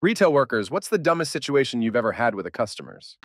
Retail workers, what's the dumbest situation you've ever had with a customers?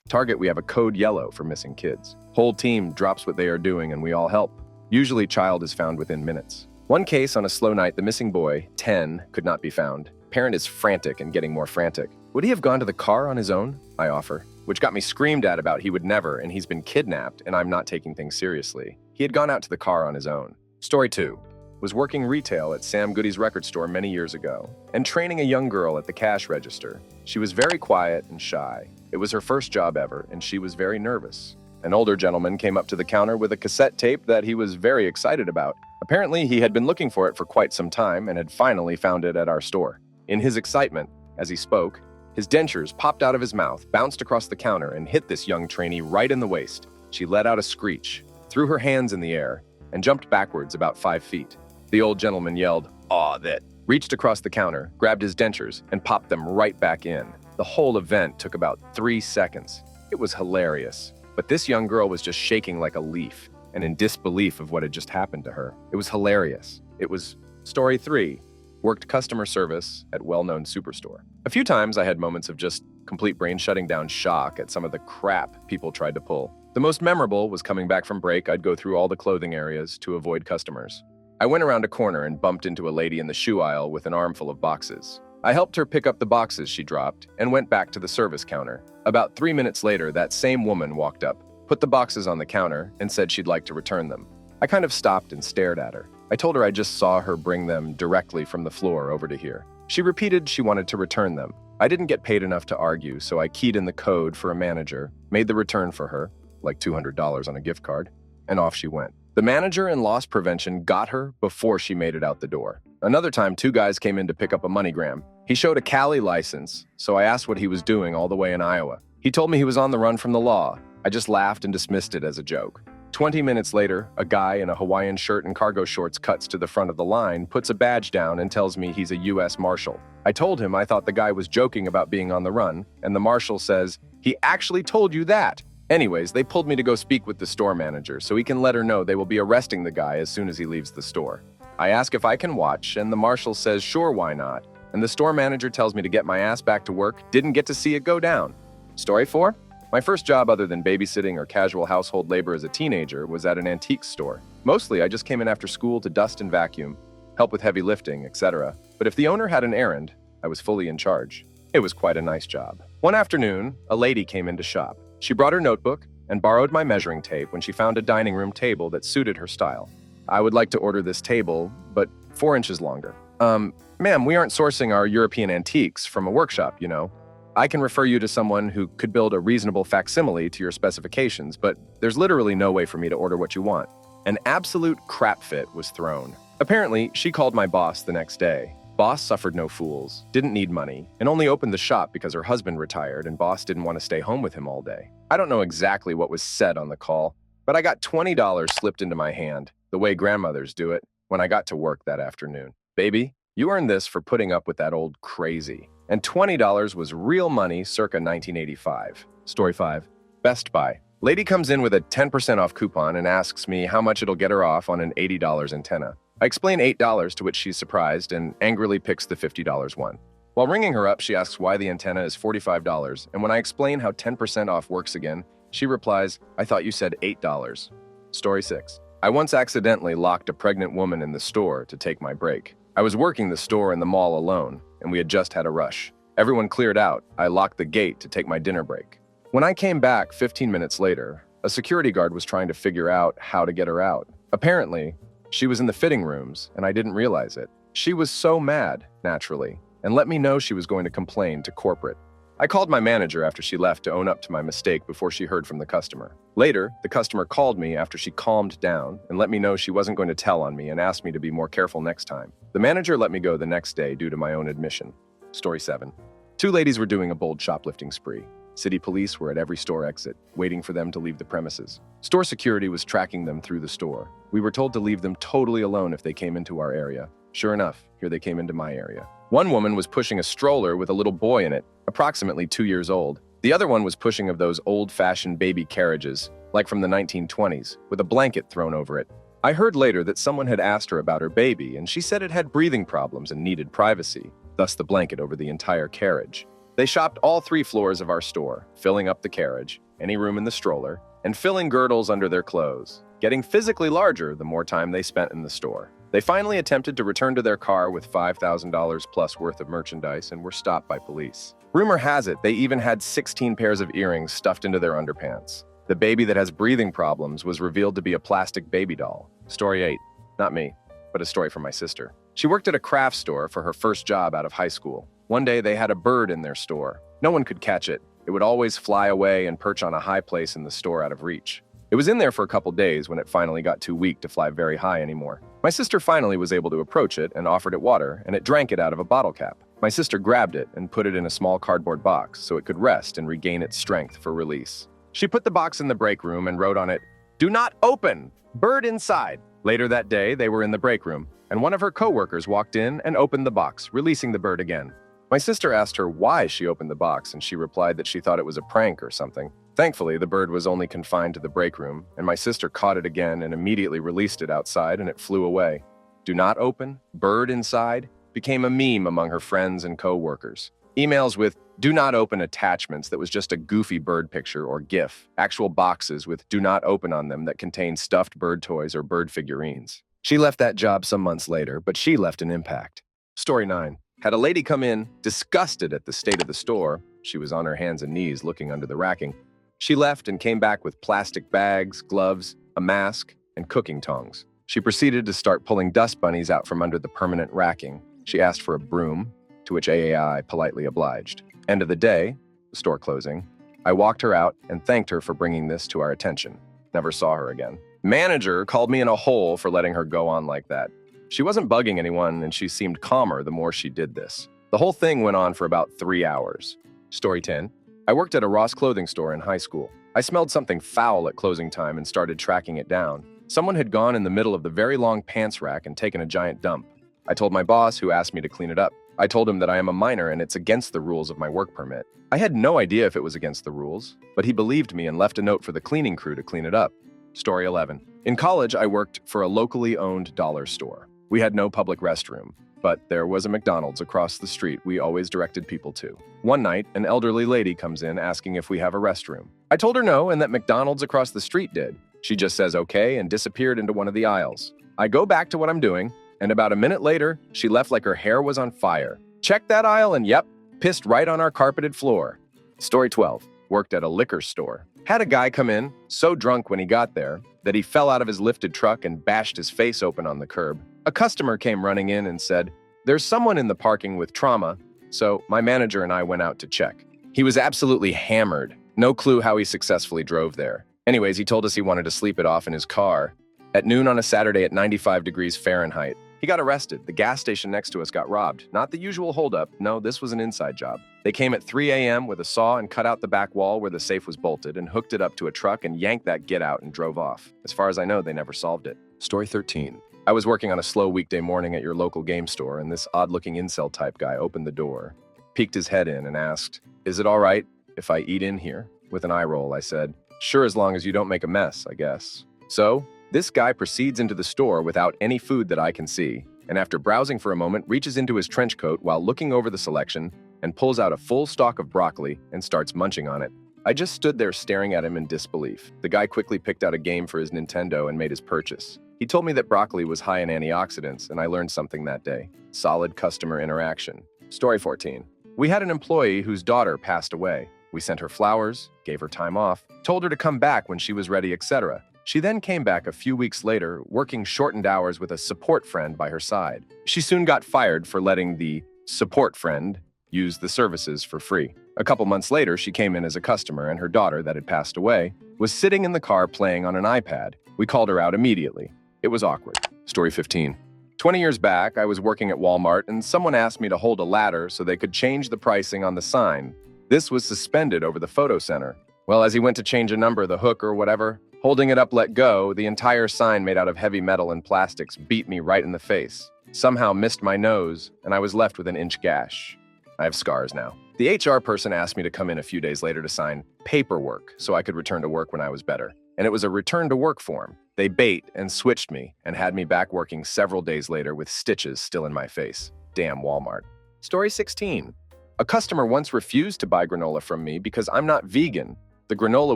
Target, we have a code yellow for missing kids. Whole team drops what they are doing and we all help. Usually child is found within minutes. One case on a slow night, the missing boy, 10, could not be found. Parent is frantic and getting more frantic. Would he have gone to the car on his own? I offer, which got me screamed at about he would never and he's been kidnapped and I'm not taking things seriously. He had gone out to the car on his own. Story 2. Was working retail at Sam Goody's record store many years ago and training a young girl at the cash register. She was very quiet and shy. It was her first job ever and she was very nervous. An older gentleman came up to the counter with a cassette tape that he was very excited about. Apparently, he had been looking for it for quite some time and had finally found it at our store. In his excitement, as he spoke, his dentures popped out of his mouth, bounced across the counter, and hit this young trainee right in the waist. She let out a screech, threw her hands in the air, and jumped backwards about 5 feet. The old gentleman yelled, "Aw, that," reached across the counter, grabbed his dentures, and popped them right back in. The whole event took about 3 seconds. It was hilarious. But this young girl was just shaking like a leaf and in disbelief of what had just happened to her. It was hilarious. It was story 3. Worked customer service at well-known superstore. A few times I had moments of just complete brain shutting down shock at some of the crap people tried to pull. The most memorable was coming back from break. I'd go through all the clothing areas to avoid customers. I went around a corner and bumped into a lady in the shoe aisle with an armful of boxes. I helped her pick up the boxes she dropped and went back to the service counter. About 3 minutes later, that same woman walked up, put the boxes on the counter, and said she'd like to return them. I kind of stopped and stared at her. I told her I just saw her bring them directly from the floor over to here. She repeated she wanted to return them. I didn't get paid enough to argue, so I keyed in the code for a manager, made the return for her, like $200 on a gift card, and off she went. The manager in loss prevention got her before she made it out the door. Another time, 2 guys came in to pick up a MoneyGram. He showed a Cali license, so I asked what he was doing all the way in Iowa. He told me he was on the run from the law. I just laughed and dismissed it as a joke. 20 minutes later, a guy in a Hawaiian shirt and cargo shorts cuts to the front of the line, puts a badge down, and tells me he's a U.S. Marshal. I told him I thought the guy was joking about being on the run, and the marshal says, "He actually told you that." Anyways, they pulled me to go speak with the store manager so he can let her know they will be arresting the guy as soon as he leaves the store. I ask if I can watch, and the marshal says, "Sure, why not?" And the store manager tells me to get my ass back to work. Didn't get to see it go down. Story 4. My first job other than babysitting or casual household labor as a teenager was at an antiques store. Mostly, I just came in after school to dust and vacuum, help with heavy lifting, etc. But if the owner had an errand, I was fully in charge. It was quite a nice job. One afternoon, a lady came in to shop. She brought her notebook and borrowed my measuring tape when she found a dining room table that suited her style. I would like to order this table, but 4 inches longer. Ma'am, we aren't sourcing our European antiques from a workshop, you know. I can refer you to someone who could build a reasonable facsimile to your specifications, but there's literally no way for me to order what you want. An absolute crap fit was thrown. Apparently, she called my boss the next day. Boss suffered no fools, didn't need money, and only opened the shop because her husband retired and boss didn't want to stay home with him all day. I don't know exactly what was said on the call, but I got $20 slipped into my hand, the way grandmothers do it, when I got to work that afternoon. Baby, you earned this for putting up with that old crazy. And $20 was real money circa 1985. Story 5. Best Buy. Lady comes in with a 10% off coupon and asks me how much it'll get her off on an $80 antenna. I explain $8, to which she's surprised and angrily picks the $50 one. While ringing her up, she asks why the antenna is $45, and when I explain how 10% off works again, she replies, "I thought you said $8. Story 6. I once accidentally locked a pregnant woman in the store to take my break. I was working the store and the mall alone, and we had just had a rush. Everyone cleared out. I locked the gate to take my dinner break. When I came back 15 minutes later, a security guard was trying to figure out how to get her out. Apparently, she was in the fitting rooms, and I didn't realize it. She was so mad, naturally, and let me know she was going to complain to corporate. I called my manager after she left to own up to my mistake before she heard from the customer. Later, the customer called me after she calmed down and let me know she wasn't going to tell on me and asked me to be more careful next time. The manager let me go the next day due to my own admission. Story 7. 2 ladies were doing a bold shoplifting spree. City police were at every store exit, waiting for them to leave the premises. Store security was tracking them through the store. We were told to leave them totally alone if they came into our area. Sure enough, here they came into my area. One woman was pushing a stroller with a little boy in it, approximately 2 years old. The other one was pushing of those old-fashioned baby carriages, like from the 1920s, with a blanket thrown over it. I heard later that someone had asked her about her baby, and she said it had breathing problems and needed privacy. thus the blanket over the entire carriage. They shopped all 3 floors of our store, filling up the carriage, any room in the stroller, and filling girdles under their clothes, getting physically larger the more time they spent in the store. They finally attempted to return to their car with $5,000 plus worth of merchandise and were stopped by police. Rumor has it they even had 16 pairs of earrings stuffed into their underpants. The baby that has breathing problems was revealed to be a plastic baby doll. Story 8. Not me, but a story from my sister. She worked at a craft store for her first job out of high school. One day they had a bird in their store. No one could catch it. It would always fly away and perch on a high place in the store out of reach. It was in there for a couple days when it finally got too weak to fly very high anymore. My sister finally was able to approach it and offered it water, and it drank it out of a bottle cap. My sister grabbed it and put it in a small cardboard box so it could rest and regain its strength for release. She put the box in the break room and wrote on it, "Do not open! Bird inside!" Later that day, they were in the break room, and one of her coworkers walked in and opened the box, releasing the bird again. My sister asked her why she opened the box, and she replied that she thought it was a prank or something. Thankfully, the bird was only confined to the break room, and my sister caught it again and immediately released it outside, and it flew away. "Do not open, bird inside" became a meme among her friends and co-workers. Emails with "do not open" attachments that was just a goofy bird picture or GIF, actual boxes with "do not open" on them that contained stuffed bird toys or bird figurines. She left that job some months later, but she left an impact. Story 9. Had a lady come in, disgusted at the state of the store. She was on her hands and knees looking under the racking. She left and came back with plastic bags, gloves, a mask, and cooking tongs. She proceeded to start pulling dust bunnies out from under the permanent racking. She asked for a broom, to which AAI politely obliged. End of the day, the store closing, I walked her out and thanked her for bringing this to our attention. Never saw her again. Manager called me in a hole for letting her go on like that. She wasn't bugging anyone, and she seemed calmer the more she did this. The whole thing went on for about 3 hours. Story 10. I worked at a Ross clothing store in high school. I smelled something foul at closing time and started tracking it down. Someone had gone in the middle of the very long pants rack and taken a giant dump. I told my boss, who asked me to clean it up. I told him that I am a minor and it's against the rules of my work permit. I had no idea if it was against the rules, but he believed me and left a note for the cleaning crew to clean it up. Story 11. In college, I worked for a locally owned dollar store. We had no public restroom, but there was a McDonald's across the street we always directed people to. One night, an elderly lady comes in asking if we have a restroom. I told her no and that McDonald's across the street did. She just says okay and disappeared into one of the aisles. I go back to what I'm doing, and about a minute later, she left like her hair was on fire. Checked that aisle and yep, pissed right on our carpeted floor. Story 12. Worked at a liquor store. Had a guy come in, so drunk when he got there, that he fell out of his lifted truck and bashed his face open on the curb. A customer came running in and said, "There's someone in the parking with trauma," so my manager and I went out to check. He was absolutely hammered. No clue how he successfully drove there. Anyways, he told us he wanted to sleep it off in his car. At noon on a Saturday at 95 degrees Fahrenheit, he got arrested. The gas station next to us got robbed. Not the usual holdup. No, this was an inside job. They came at 3 a.m. with a saw and cut out the back wall where the safe was bolted and hooked it up to a truck and yanked that get out and drove off. As far as I know, they never solved it. Story 13. I was working on a slow weekday morning at your local game store, and this odd-looking incel type guy opened the door, peeked his head in, and asked, "Is it all right if I eat in here?" With an eye roll, I said, "Sure, as long as you don't make a mess, I guess." So, this guy proceeds into the store without any food that I can see, and after browsing for a moment, reaches into his trench coat while looking over the selection and pulls out a full stalk of broccoli and starts munching on it. I just stood there staring at him in disbelief. The guy quickly picked out a game for his Nintendo and made his purchase. He told me that broccoli was high in antioxidants, and I learned something that day. Solid customer interaction. Story 14. We had an employee whose daughter passed away. We sent her flowers, gave her time off, told her to come back when she was ready, etc. She then came back a few weeks later, working shortened hours with a support friend by her side. She soon got fired for letting the support friend use the services for free. A couple months later, she came in as a customer, and her daughter, that had passed away, was sitting in the car playing on an iPad. We called her out immediately. It was awkward. Story 15. 20 years back, I was working at Walmart, and someone asked me to hold a ladder so they could change the pricing on the sign. This was suspended over the photo center. Well, as he went to change a number, the hook or whatever, holding it up let go, the entire sign made out of heavy metal and plastics beat me right in the face. Somehow missed my nose, and I was left with an inch gash. I have scars now. The HR person asked me to come in a few days later to sign paperwork so I could return to work when I was better. And it was a return to work form. They bait and switched me and had me back working several days later with stitches still in my face. Damn Walmart. Story 16. A customer once refused to buy granola from me because I'm not vegan. The granola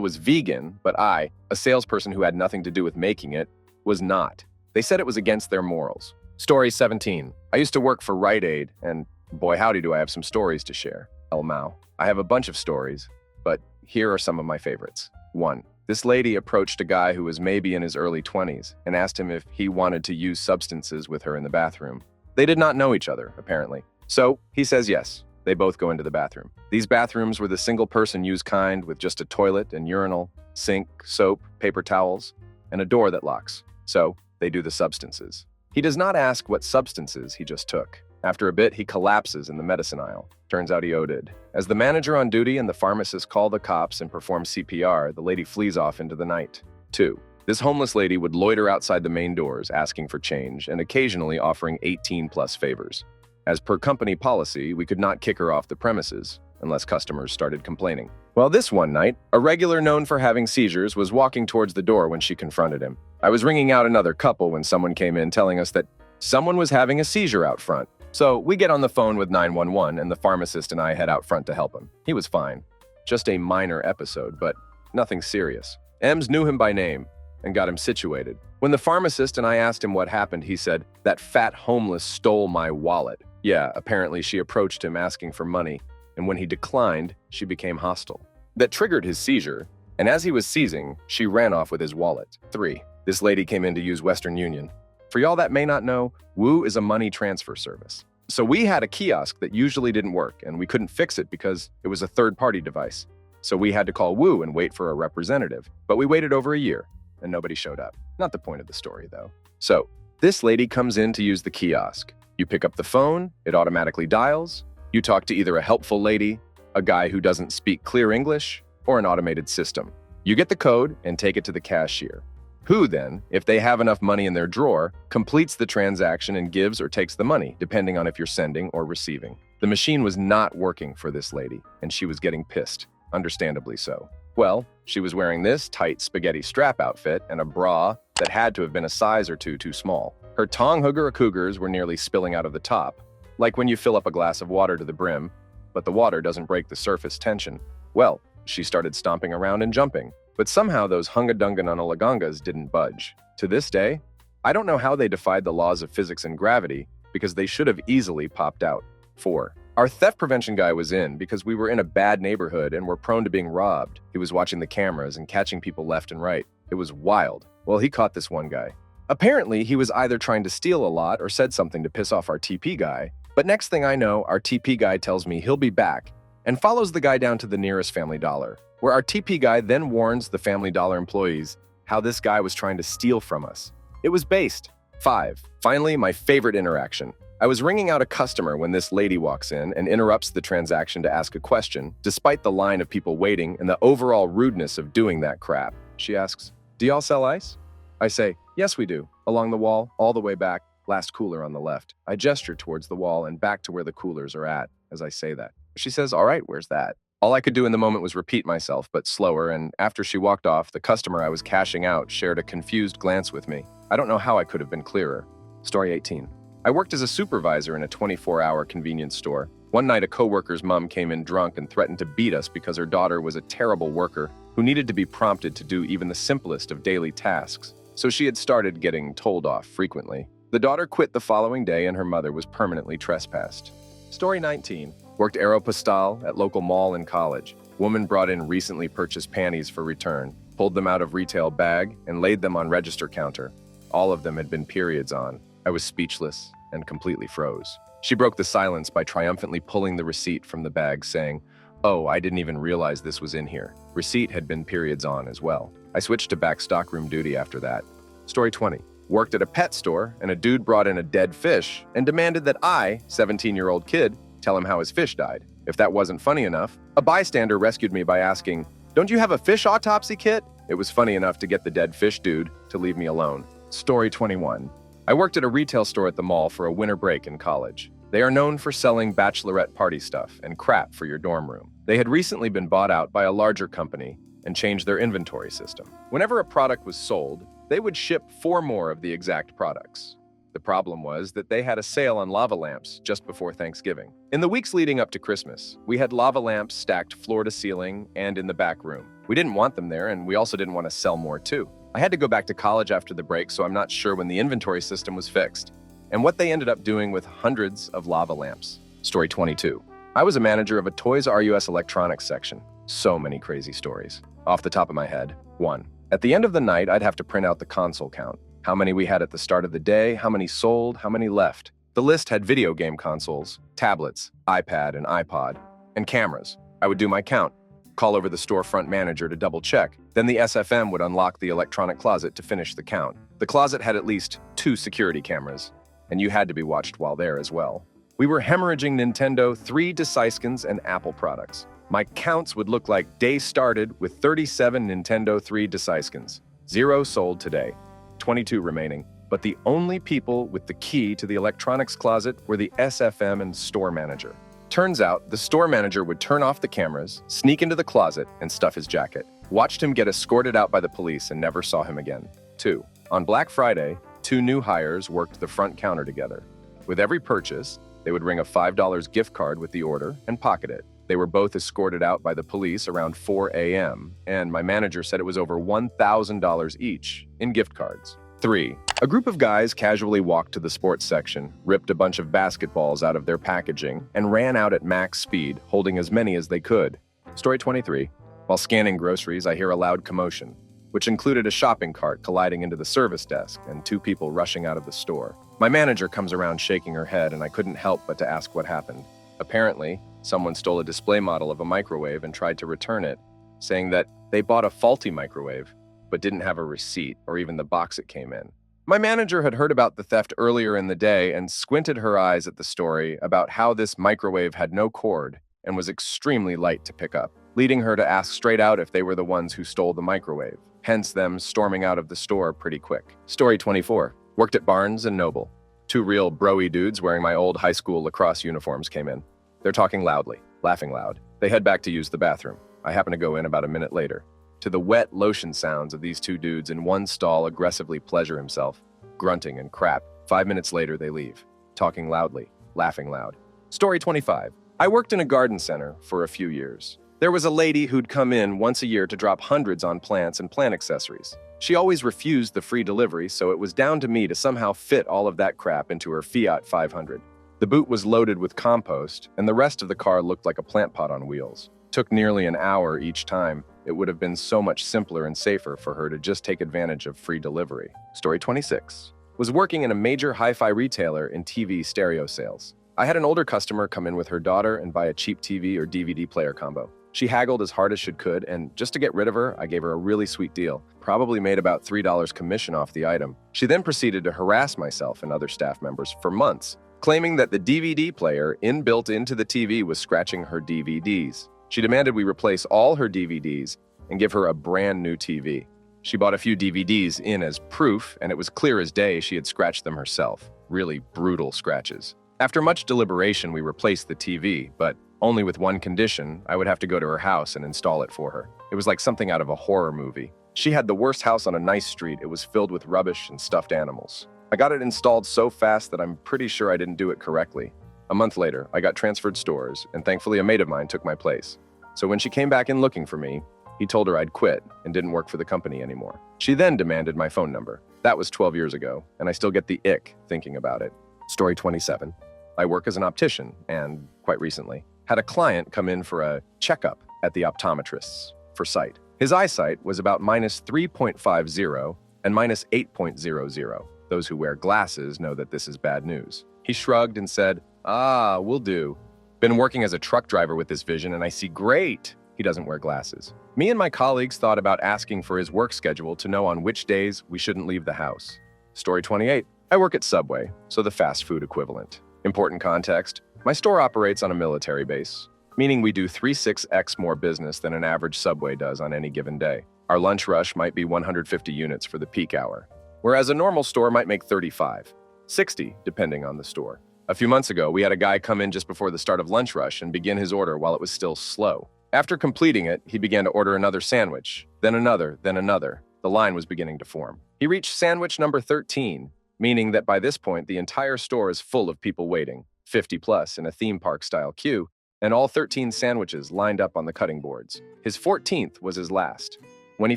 was vegan, but I, a salesperson who had nothing to do with making it, was not. They said it was against their morals. Story 17. I used to work for Rite Aid, and boy howdy do I have some stories to share. El Mao. I have a bunch of stories, but here are some of my favorites. 1. This lady approached a guy who was maybe in his early 20s and asked him if he wanted to use substances with her in the bathroom. They did not know each other, apparently. So he says yes. They both go into the bathroom. These bathrooms were the single-person use kind with just a toilet and urinal, sink, soap, paper towels, and a door that locks. So they do the substances. He does not ask what substances he just took. After a bit, he collapses in the medicine aisle. Turns out he OD'd. As the manager on duty and the pharmacist call the cops and perform CPR, the lady flees off into the night. 2. This homeless lady would loiter outside the main doors, asking for change and occasionally offering 18-plus favors. As per company policy, we could not kick her off the premises unless customers started complaining. Well, this one night, a regular known for having seizures was walking towards the door when she confronted him. I was ringing out another couple when someone came in telling us that someone was having a seizure out front. So we get on the phone with 911 and the pharmacist and I head out front to help him. He was fine. Just a minor episode, but nothing serious. Ems knew him by name and got him situated. When the pharmacist and I asked him what happened, he said, "That fat homeless stole my wallet." Yeah, apparently she approached him asking for money, and when he declined, she became hostile. That triggered his seizure, and as he was seizing, she ran off with his wallet. 3. This lady came in to use Western Union. For y'all that may not know, Woo is a money transfer service. So we had a kiosk that usually didn't work, and we couldn't fix it because it was a third-party device. So we had to call Woo and wait for a representative. But we waited over a year, and nobody showed up. Not the point of the story, though. So this lady comes in to use the kiosk. You pick up the phone, it automatically dials. You talk to either a helpful lady, a guy who doesn't speak clear English, or an automated system. You get the code and take it to the cashier, who then, if they have enough money in their drawer, completes the transaction and gives or takes the money, depending on if you're sending or receiving. The machine was not working for this lady, and she was getting pissed, understandably so. Well, she was wearing this tight spaghetti strap outfit and a bra that had to have been a size or two too small. Her tong hooger cougars were nearly spilling out of the top, like when you fill up a glass of water to the brim, but the water doesn't break the surface tension. Well, she started stomping around and jumping, but somehow those hungadunganunalagangas didn't budge. To this day, I don't know how they defied the laws of physics and gravity, because they should have easily popped out. 4. Our theft prevention guy was in because we were in a bad neighborhood and were prone to being robbed. He was watching the cameras and catching people left and right. It was wild. Well, he caught this one guy. Apparently, he was either trying to steal a lot or said something to piss off our TP guy, but next thing I know, our TP guy tells me he'll be back and follows the guy down to the nearest Family Dollar, where our TP guy then warns the Family Dollar employees how this guy was trying to steal from us. It was based. 5. Finally, my favorite interaction. I was ringing out a customer when this lady walks in and interrupts the transaction to ask a question, despite the line of people waiting and the overall rudeness of doing that crap. She asks, "Do y'all sell ice?" I say, "Yes, we do." Along the wall, all the way back, last cooler on the left. I gesture towards the wall and back to where the coolers are at as I say that. She says, "All right, where's that?" All I could do in the moment was repeat myself, but slower, and after she walked off, the customer I was cashing out shared a confused glance with me. I don't know how I could have been clearer. Story 18. I worked as a supervisor in a 24-hour convenience store. One night, a coworker's mom came in drunk and threatened to beat us because her daughter was a terrible worker who needed to be prompted to do even the simplest of daily tasks. So she had started getting told off frequently. The daughter quit the following day and her mother was permanently trespassed. Story 19. Worked Aeropostale at local mall in college. Woman brought in recently purchased panties for return, pulled them out of retail bag, and laid them on register counter. All of them had been periods on. I was speechless and completely froze. She broke the silence by triumphantly pulling the receipt from the bag, saying, "Oh, I didn't even realize this was in here." Receipt had been periods on as well. I switched to back stockroom duty after that. Story 20. Worked at a pet store, and a dude brought in a dead fish and demanded that I, 17-year-old kid, tell him how his fish died. If that wasn't funny enough, a bystander rescued me by asking, "Don't you have a fish autopsy kit?" It was funny enough to get the dead fish dude to leave me alone. Story 21. I worked at a retail store at the mall for a winter break in college. They are known for selling bachelorette party stuff and crap for your dorm room. They had recently been bought out by a larger company and changed their inventory system. Whenever a product was sold, they would ship 4 more of the exact products. The problem was that they had a sale on lava lamps just before Thanksgiving. In the weeks leading up to Christmas, we had lava lamps stacked floor to ceiling and in the back room. We didn't want them there, and we also didn't want to sell more too. I had to go back to college after the break, so I'm not sure when the inventory system was fixed and what they ended up doing with hundreds of lava lamps. Story 22. I was a manager of a Toys R Us electronics section. So many crazy stories. Off the top of my head. 1. At the end of the night, I'd have to print out the console count. How many we had at the start of the day, how many sold, how many left. The list had video game consoles, tablets, iPad and iPod, and cameras. I would do my count, call over the storefront manager to double check. Then the SFM would unlock the electronic closet to finish the count. The closet had at least 2 security cameras, and you had to be watched while there as well. We were hemorrhaging Nintendo 3 Decicans and Apple products. My counts would look like day started with 37 Nintendo 3 Decicans. 0 sold today, 22 remaining. But the only people with the key to the electronics closet were the SFM and store manager. Turns out, the store manager would turn off the cameras, sneak into the closet, and stuff his jacket. Watched him get escorted out by the police and never saw him again. 2. On Black Friday, 2 new hires worked the front counter together. With every purchase, they would ring a $5 gift card with the order and pocket it. They were both escorted out by the police around 4 a.m., and my manager said it was over $1,000 each in gift cards. 3. A group of guys casually walked to the sports section, ripped a bunch of basketballs out of their packaging, and ran out at max speed, holding as many as they could. Story 23. While scanning groceries, I hear a loud commotion, which included a shopping cart colliding into the service desk and 2 people rushing out of the store. My manager comes around shaking her head, and I couldn't help but to ask what happened. Apparently, someone stole a display model of a microwave and tried to return it, saying that they bought a faulty microwave, but didn't have a receipt or even the box it came in. My manager had heard about the theft earlier in the day and squinted her eyes at the story about how this microwave had no cord and was extremely light to pick up, leading her to ask straight out if they were the ones who stole the microwave, hence them storming out of the store pretty quick. Story 24. Worked at Barnes & Noble. 2 real bro-y dudes wearing my old high school lacrosse uniforms came in. They're talking loudly, laughing loud. They head back to use the bathroom. I happen to go in about a minute later. To the wet lotion sounds of these 2 dudes in one stall aggressively pleasure himself, grunting and crap. 5 minutes later, they leave, talking loudly, laughing loud. Story 25. I worked in a garden center for a few years. There was a lady who'd come in once a year to drop hundreds on plants and plant accessories. She always refused the free delivery, so it was down to me to somehow fit all of that crap into her Fiat 500. The boot was loaded with compost, and the rest of the car looked like a plant pot on wheels. Took nearly an hour each time. It would have been so much simpler and safer for her to just take advantage of free delivery. Story 26. Was working in a major hi-fi retailer in TV stereo sales. I had an older customer come in with her daughter and buy a cheap TV or DVD player combo. She haggled as hard as she could, and just to get rid of her, I gave her a really sweet deal. Probably made about $3 commission off the item. She then proceeded to harass myself and other staff members for months, claiming that the DVD player inbuilt into the TV was scratching her DVDs. She demanded we replace all her DVDs and give her a brand new TV. She bought a few DVDs in as proof, and it was clear as day she had scratched them herself. Really brutal scratches. After much deliberation, we replaced the TV, but only with one condition: I would have to go to her house and install it for her. It was like something out of a horror movie. She had the worst house on a nice street. It was filled with rubbish and stuffed animals. I got it installed so fast that I'm pretty sure I didn't do it correctly. A month later, I got transferred stores, and thankfully a mate of mine took my place. So when she came back in looking for me, he told her I'd quit and didn't work for the company anymore. She then demanded my phone number. That was 12 years ago, and I still get the ick thinking about it. Story 27. I work as an optician, and quite recently, had a client come in for a checkup at the optometrist's for sight. His eyesight was about -3.50 and -8.00. Those who wear glasses know that this is bad news. He shrugged and said, will do. Been working as a truck driver with this vision, and I see great. He doesn't wear glasses. Me and my colleagues thought about asking for his work schedule to know on which days we shouldn't leave the house. Story 28. I work at Subway, so the fast food equivalent. Important context: my store operates on a military base, meaning we do 3-6x more business than an average Subway does on any given day. Our lunch rush might be 150 units for the peak hour, whereas a normal store might make 35, 60, depending on the store. A few months ago, we had a guy come in just before the start of lunch rush and begin his order while it was still slow. After completing it, he began to order another sandwich, then another, then another. The line was beginning to form. He reached sandwich number 13, meaning that by this point, the entire store is full of people waiting, 50 plus in a theme park-style queue, and all 13 sandwiches lined up on the cutting boards. His 14th was his last. When he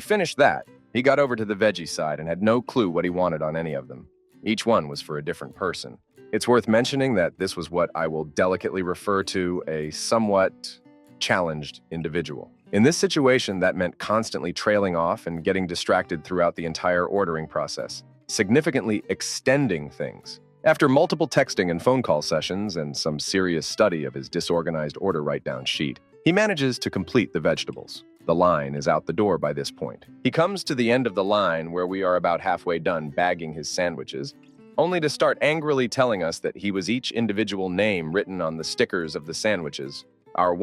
finished that, he got over to the veggie side and had no clue what he wanted on any of them. Each one was for a different person. It's worth mentioning that this was what I will delicately refer to a somewhat challenged individual. In this situation, that meant constantly trailing off and getting distracted throughout the entire ordering process, significantly extending things. After multiple texting and phone call sessions and some serious study of his disorganized order write-down sheet, he manages to complete the vegetables. The line is out the door by this point. He comes to the end of the line where we are about halfway done bagging his sandwiches, only to start angrily telling us that he was each individual name written on the stickers of the sandwiches. Our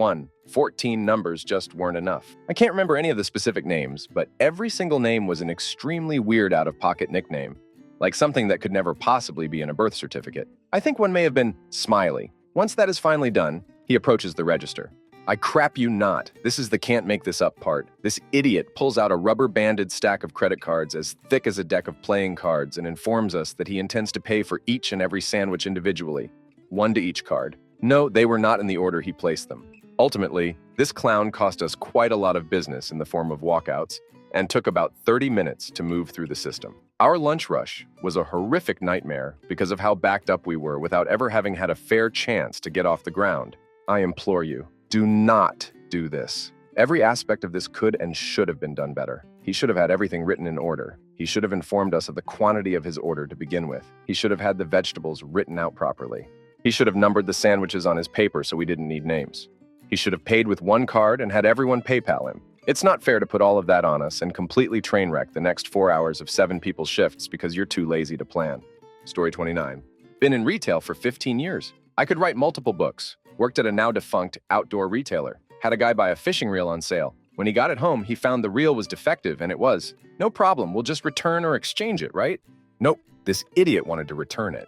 14 numbers just weren't enough. I can't remember any of the specific names, but every single name was an extremely weird out-of-pocket nickname, like something that could never possibly be in a birth certificate. I think one may have been Smiley. Once that is finally done, he approaches the register. I crap you not. This is the can't make this up part. This idiot pulls out a rubber-banded stack of credit cards as thick as a deck of playing cards and informs us that he intends to pay for each and every sandwich individually, one to each card. No, they were not in the order he placed them. Ultimately, this clown cost us quite a lot of business in the form of walkouts and took about 30 minutes to move through the system. Our lunch rush was a horrific nightmare because of how backed up we were without ever having had a fair chance to get off the ground. I implore you, do not do this. Every aspect of this could and should have been done better. He should have had everything written in order. He should have informed us of the quantity of his order to begin with. He should have had the vegetables written out properly. He should have numbered the sandwiches on his paper so we didn't need names. He should have paid with one card and had everyone PayPal him. It's not fair to put all of that on us and completely train wreck the next 4 hours of 7 people's shifts because you're too lazy to plan. Story 29. Been in retail for 15 years. I could write multiple books. Worked at a now-defunct outdoor retailer. Had a guy buy a fishing reel on sale. When he got it home, he found the reel was defective, and it was. No problem, we'll just return or exchange it, right? Nope, this idiot wanted to return it.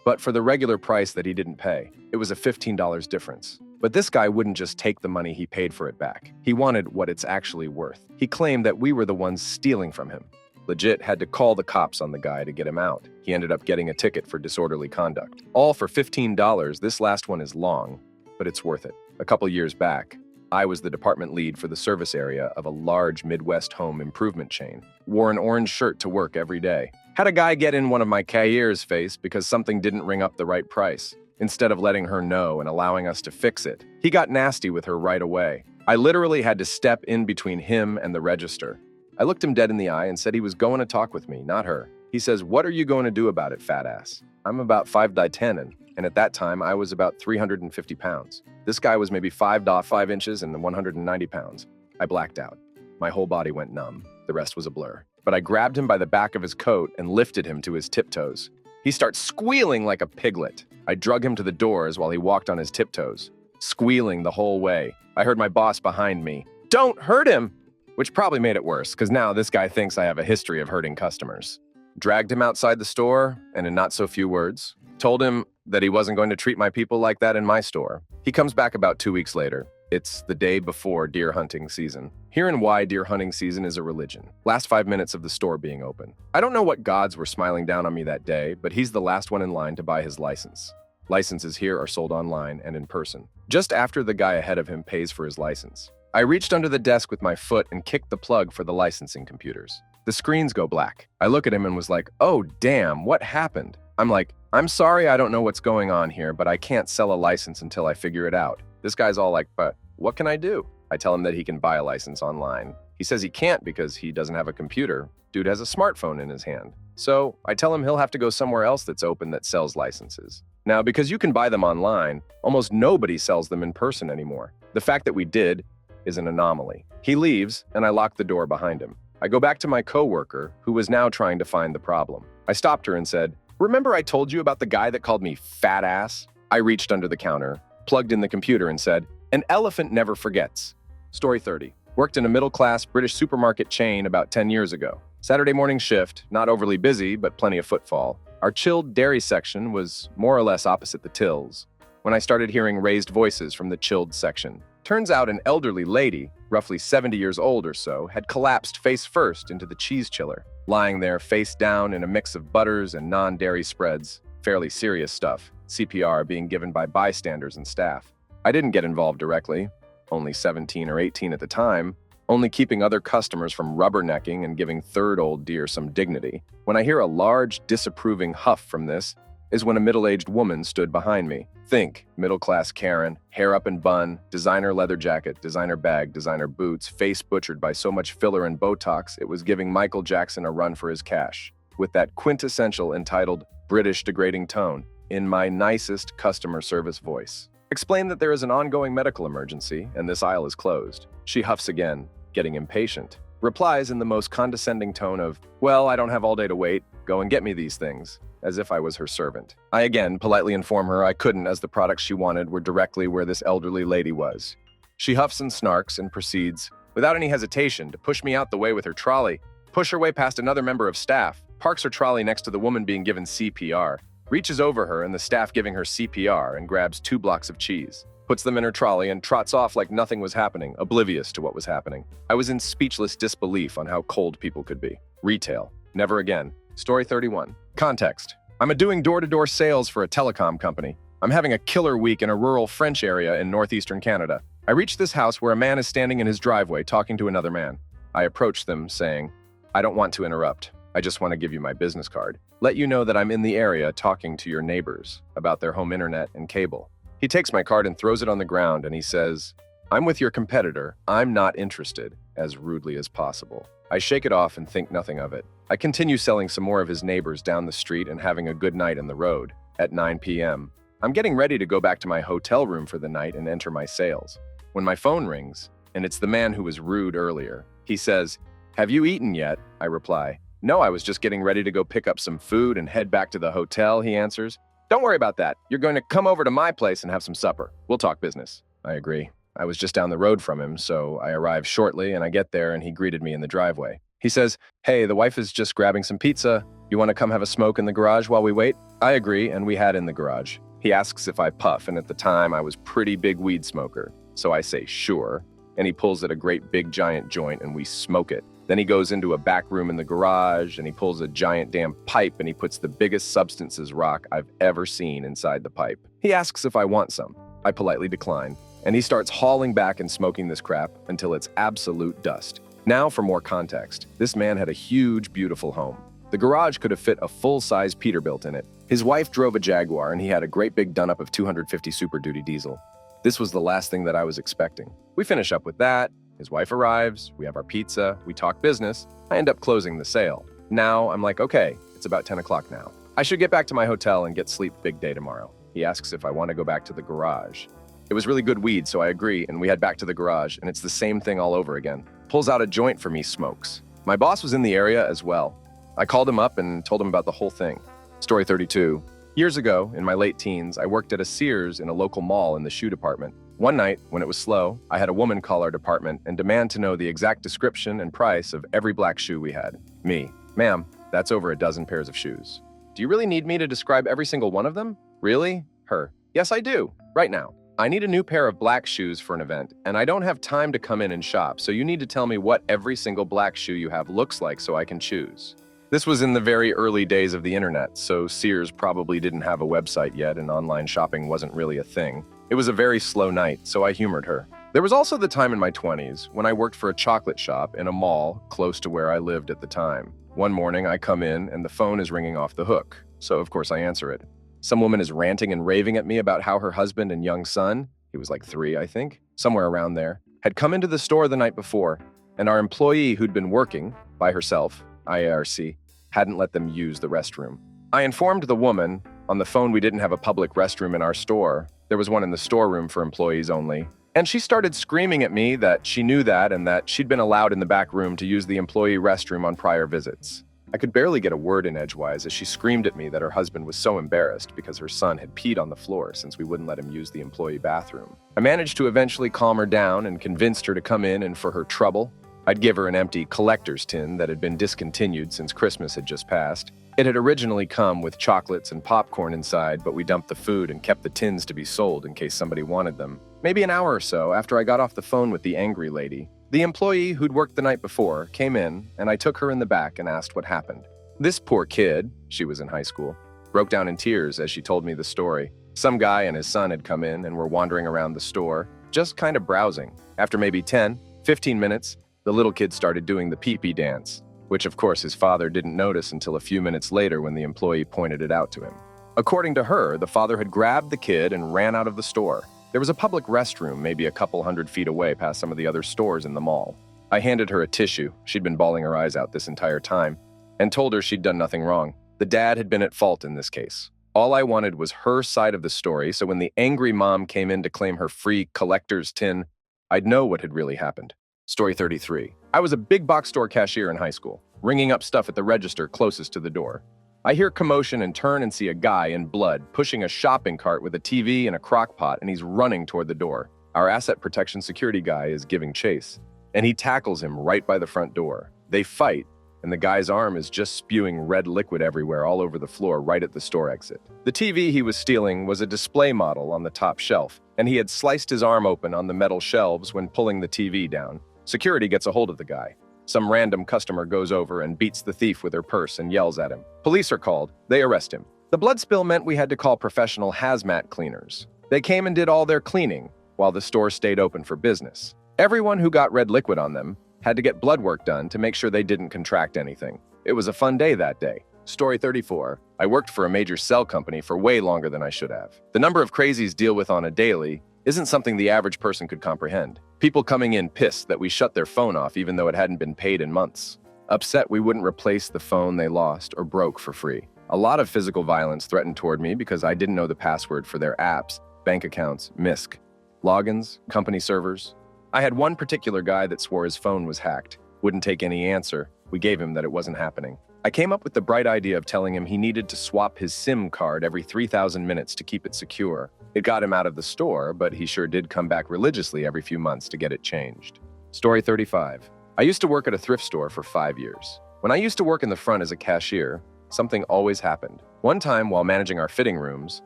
But for the regular price that he didn't pay. It was a $15 difference. But this guy wouldn't just take the money he paid for it back. He wanted what it's actually worth. He claimed that we were the ones stealing from him. Legit had to call the cops on the guy to get him out. He ended up getting a ticket for disorderly conduct. All for $15. This last one is long, but it's worth it. A couple years back, I was the department lead for the service area of a large Midwest home improvement chain. Wore an orange shirt to work every day. Had a guy get in one of my cashiers' face because something didn't ring up the right price. Instead of letting her know and allowing us to fix it, he got nasty with her right away. I literally had to step in between him and the register. I looked him dead in the eye and said he was going to talk with me, not her. He says, "What are you going to do about it, fat ass?" I'm about 5'10", and at that time, I was about 350 pounds. This guy was maybe 5'5" and 190 pounds. I blacked out. My whole body went numb. The rest was a blur. But I grabbed him by the back of his coat and lifted him to his tiptoes. He starts squealing like a piglet. I drug him to the doors while he walked on his tiptoes, squealing the whole way. I heard my boss behind me, "Don't hurt him!" Which probably made it worse, because now this guy thinks I have a history of hurting customers. Dragged him outside the store, and in not so few words, told him that he wasn't going to treat my people like that in my store. He comes back about 2 weeks later. It's the day before deer hunting season. Herein why deer hunting season is a religion. Last 5 minutes of the store being open. I don't know what gods were smiling down on me that day, but he's the last one in line to buy his license. Licenses here are sold online and in person. Just after the guy ahead of him pays for his license, I reached under the desk with my foot and kicked the plug for the licensing computers. The screens go black. I look at him and was like, "Oh damn, what happened?" I'm like, "I'm sorry, I don't know what's going on here, but I can't sell a license until I figure it out." This guy's all like, "But what can I do?" I tell him that he can buy a license online. He says he can't because he doesn't have a computer. Dude has a smartphone in his hand. So I tell him he'll have to go somewhere else that's open that sells licenses. Now, because you can buy them online, almost nobody sells them in person anymore. The fact that we did is an anomaly. He leaves, and I lock the door behind him. I go back to my coworker, who was now trying to find the problem. I stopped her and said, "Remember I told you about the guy that called me fat ass?" I reached under the counter, plugged in the computer, and said, "An elephant never forgets." Story 30. Worked in a middle-class British supermarket chain about 10 years ago. Saturday morning shift, not overly busy, but plenty of footfall. Our chilled dairy section was more or less opposite the tills, when I started hearing raised voices from the chilled section. Turns out an elderly lady roughly 70 years old or so, had collapsed face first into the cheese chiller, lying there face down in a mix of butters and non-dairy spreads. Fairly serious stuff, CPR being given by bystanders and staff. I didn't get involved directly, only 17 or 18 at the time, only keeping other customers from rubbernecking and giving third old dear some dignity. When I hear a large, disapproving huff from this, is when a middle-aged woman stood behind me. Think, middle-class Karen, hair up in bun, designer leather jacket, designer bag, designer boots, face butchered by so much filler and Botox it was giving Michael Jackson a run for his cash, with that quintessential entitled British degrading tone, in my nicest customer service voice. Explain that there is an ongoing medical emergency and this aisle is closed. She huffs again, getting impatient. Replies in the most condescending tone of, well, I don't have all day to wait, go and get me these things, as if I was her servant. I again politely inform her I couldn't as the products she wanted were directly where this elderly lady was. She huffs and snarks and proceeds, without any hesitation, to push me out the way with her trolley, push her way past another member of staff, parks her trolley next to the woman being given CPR, reaches over her and the staff giving her CPR and grabs 2 blocks of cheese, puts them in her trolley and trots off like nothing was happening, oblivious to what was happening. I was in speechless disbelief on how cold people could be. Retail. Never again. Story 31. Context. I'm doing door-to-door sales for a telecom company. I'm having a killer week in a rural French area in northeastern Canada. I reach this house where a man is standing in his driveway talking to another man. I approach them saying, I don't want to interrupt. I just want to give you my business card. Let you know that I'm in the area talking to your neighbors about their home internet and cable. He takes my card and throws it on the ground and he says, I'm with your competitor. I'm not interested, as rudely as possible. I shake it off and think nothing of it. I continue selling some more of his neighbors down the street and having a good night in the road. At 9 p.m., I'm getting ready to go back to my hotel room for the night and enter my sales, when my phone rings, and it's the man who was rude earlier. He says, have you eaten yet? I reply, no, I was just getting ready to go pick up some food and head back to the hotel, he answers. Don't worry about that. You're going to come over to my place and have some supper. We'll talk business. I agree. I was just down the road from him, so I arrived shortly and I get there and he greeted me in the driveway. He says, hey, the wife is just grabbing some pizza. You want to come have a smoke in the garage while we wait? I agree, and we had in the garage. He asks if I puff, and at the time I was pretty big weed smoker. So I say, sure, and he pulls at a great big giant joint and we smoke it. Then he goes into a back room in the garage and he pulls a giant damn pipe and he puts the biggest substances rock I've ever seen inside the pipe. He asks if I want some. I politely decline, and he starts hauling back and smoking this crap until it's absolute dust. Now for more context. This man had a huge, beautiful home. The garage could have fit a full-size Peterbilt in it. His wife drove a Jaguar and he had a great big done-up of 250 Super Duty diesel. This was the last thing that I was expecting. We finish up with that. His wife arrives, we have our pizza, we talk business. I end up closing the sale. Now I'm like, okay, it's about 10 o'clock now. I should get back to my hotel and get sleep, big day tomorrow. He asks if I want to go back to the garage. It was really good weed, so I agree, and we head back to the garage, and it's the same thing all over again. Pulls out a joint for me, smokes. My boss was in the area as well. I called him up and told him about the whole thing. Story 32. Years ago, in my late teens, I worked at a Sears in a local mall in the shoe department. One night, when it was slow, I had a woman call our department and demand to know the exact description and price of every black shoe we had. Me, ma'am, that's over a dozen pairs of shoes. Do you really need me to describe every single one of them? Really? Her, yes, I do, right now. I need a new pair of black shoes for an event, and I don't have time to come in and shop, so you need to tell me what every single black shoe you have looks like so I can choose. This was in the very early days of the internet, so Sears probably didn't have a website yet and online shopping wasn't really a thing. It was a very slow night, so I humored her. There was also the time in my 20s when I worked for a chocolate shop in a mall close to where I lived at the time. One morning I come in and the phone is ringing off the hook, so of course I answer it. Some woman is ranting and raving at me about how her husband and young son, he was like 3, I think, somewhere around there, had come into the store the night before, and our employee who'd been working by herself, IARC, hadn't let them use the restroom. I informed the woman on the phone we didn't have a public restroom in our store. There was one in the storeroom for employees only. And she started screaming at me that she knew that and that she'd been allowed in the back room to use the employee restroom on prior visits. I could barely get a word in edgewise as she screamed at me that her husband was so embarrassed because her son had peed on the floor since we wouldn't let him use the employee bathroom. I managed to eventually calm her down and convinced her to come in, and for her trouble, I'd give her an empty collector's tin that had been discontinued since Christmas had just passed. It had originally come with chocolates and popcorn inside, but we dumped the food and kept the tins to be sold in case somebody wanted them. Maybe an hour or so after I got off the phone with the angry lady, The employee who'd worked the night before came in, and I took her in the back and asked what happened. This poor kid, she was in high school, broke down in tears as she told me the story. Some guy and his son had come in and were wandering around the store, just kind of browsing. After maybe 10, 15 minutes, the little kid started doing the pee-pee dance, which of course his father didn't notice until a few minutes later when the employee pointed it out to him. According to her, the father had grabbed the kid and ran out of the store. There was a public restroom maybe a couple 100 feet away past some of the other stores in the mall. I handed her a tissue, she'd been bawling her eyes out this entire time, and told her she'd done nothing wrong. The dad had been at fault in this case. All I wanted was her side of the story, so when the angry mom came in to claim her free collector's tin, I'd know what had really happened. Story 33. I was a big box store cashier in high school, ringing up stuff at the register closest to the door. I hear commotion and turn and see a guy in blood pushing a shopping cart with a TV and a crock pot, and he's running toward the door. Our asset protection security guy is giving chase, and he tackles him right by the front door. They fight, and the guy's arm is just spewing red liquid everywhere all over the floor right at the store exit. The TV he was stealing was a display model on the top shelf, and he had sliced his arm open on the metal shelves when pulling the TV down. Security gets a hold of the guy. Some random customer goes over and beats the thief with her purse and yells at him. Police are called. They arrest him. The blood spill meant we had to call professional hazmat cleaners. They came and did all their cleaning while the store stayed open for business. Everyone who got red liquid on them had to get blood work done to make sure they didn't contract anything. It was a fun day that day. Story 34. I worked for a major cell company for way longer than I should have. The number of crazies deal with on a daily isn't something the average person could comprehend. People coming in pissed that we shut their phone off even though it hadn't been paid in months. Upset we wouldn't replace the phone they lost or broke for free. A lot of physical violence threatened toward me because I didn't know the password for their apps, bank accounts, MISC, logins, company servers. I had one particular guy that swore his phone was hacked, wouldn't take any answer. We gave him that it wasn't happening. I came up with the bright idea of telling him he needed to swap his SIM card every 3,000 minutes to keep it secure. It got him out of the store, but he sure did come back religiously every few months to get it changed. Story 35. I used to work at a thrift store for 5 years. When I used to work in the front as a cashier, something always happened. One time, while managing our fitting rooms,